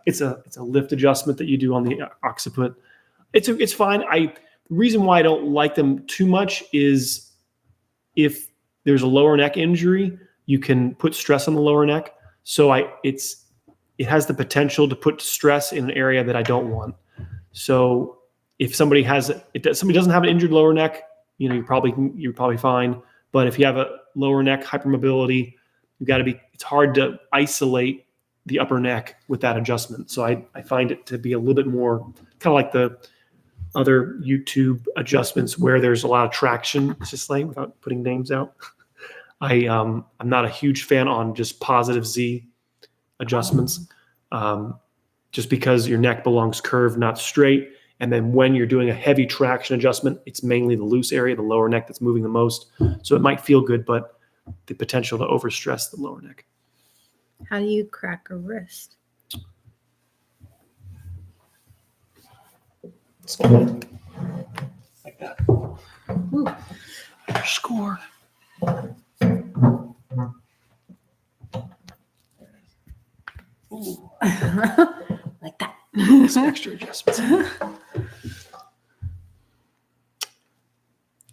it's a lift adjustment that you do on the occiput. It's fine. The reason why I don't like them too much is if there's a lower neck injury, you can put stress on the lower neck. So it has the potential to put stress in an area that I don't want. So if somebody doesn't have an injured lower neck, you're probably fine. But if you have a lower neck hypermobility, it's hard to isolate the upper neck with that adjustment. So I find it to be a little bit more kind of like the other YouTube adjustments where there's a lot of traction, just like without putting names out. I'm not a huge fan on just positive Z adjustments, just because your neck belongs curved, not straight. And then when you're doing a heavy traction adjustment, it's mainly the loose area, the lower neck, that's moving the most. So it might feel good, but the potential to overstress the lower neck. How do you crack a wrist? Like that. Ooh. Score. Ooh. Like that. Some extra adjustments.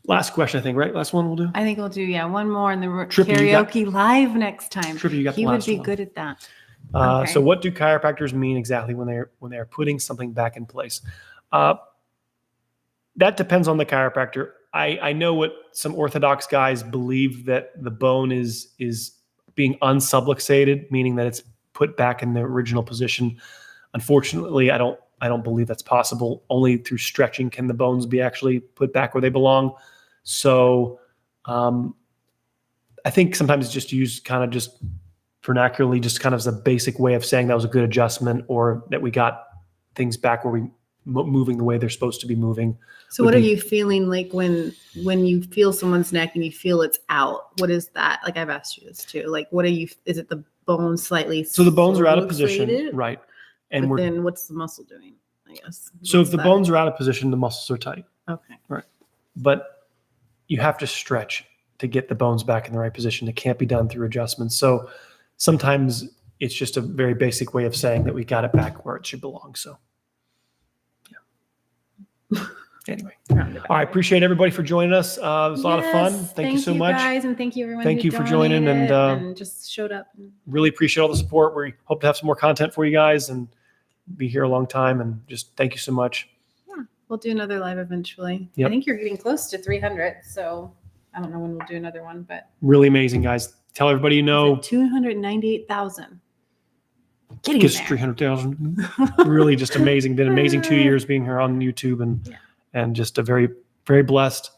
Last question, I think, right? Last one we'll do? I think we'll do, one more in the Trippy, karaoke live next time. Trippy, you got the He would last be one. good at that. So Okay. what do chiropractors mean exactly when they're putting something back in place? That depends on the chiropractor. I know what some orthodox guys believe, that the bone is being unsubluxated, meaning that it's put back in the original position. Unfortunately, I don't believe that's possible. Only through stretching can the bones be actually put back where they belong. So I think sometimes it's just used kind of just vernacularly, just kind of as a basic way of saying that was a good adjustment, or that we got things back where we moving the way they're supposed to be moving. So what are you feeling like when you feel someone's neck and you feel it's out? What is that? Like, I've asked you this too. Like, is it the bone slightly? So the bones are out of position, subluxated? right? And But then what's the muscle doing? I guess. so if What's the that? bones are out of position, the muscles are tight. Okay. But you have to stretch to get the bones back in the right position. It can't be done through adjustments. So sometimes it's just a very basic way of saying that we got it back where it should belong. So yeah. Anyway, all right. Appreciate everybody for joining us. It was a lot of fun. Thank you so much, guys, and thank you everyone. Thank who you for joining, donated and just showed up. really appreciate all the support. We hope to have some more content for you guys and be here a long time. And just thank you so much. Yeah, we'll do another live eventually. Yep. I think you're getting close to 300, so I don't know when we'll do another one, but Really amazing, guys. Tell everybody you know. 298,000. Getting Just there. 300,000. Really just amazing. Been amazing 2 years being here on YouTube, and just a very, very blessed.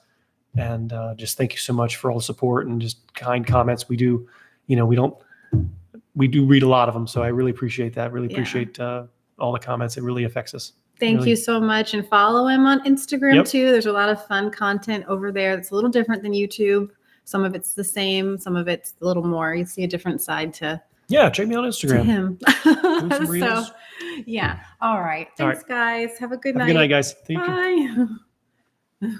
And just thank you so much for all the support and just kind comments. We do, we do read a lot of them. So I really appreciate that. Really appreciate all the comments. It really affects us. Thank Really. you so much. And follow him on Instagram Yep. too. There's a lot of fun content over there. It's a little different than YouTube. Some of it's the same. Some of it's a little more. You see a different side to Yeah. Check me out on to Instagram. him. some reels. So, yeah. All right. All Thanks, guys. Have a good Have a night. good night, guys. Thank you. Bye.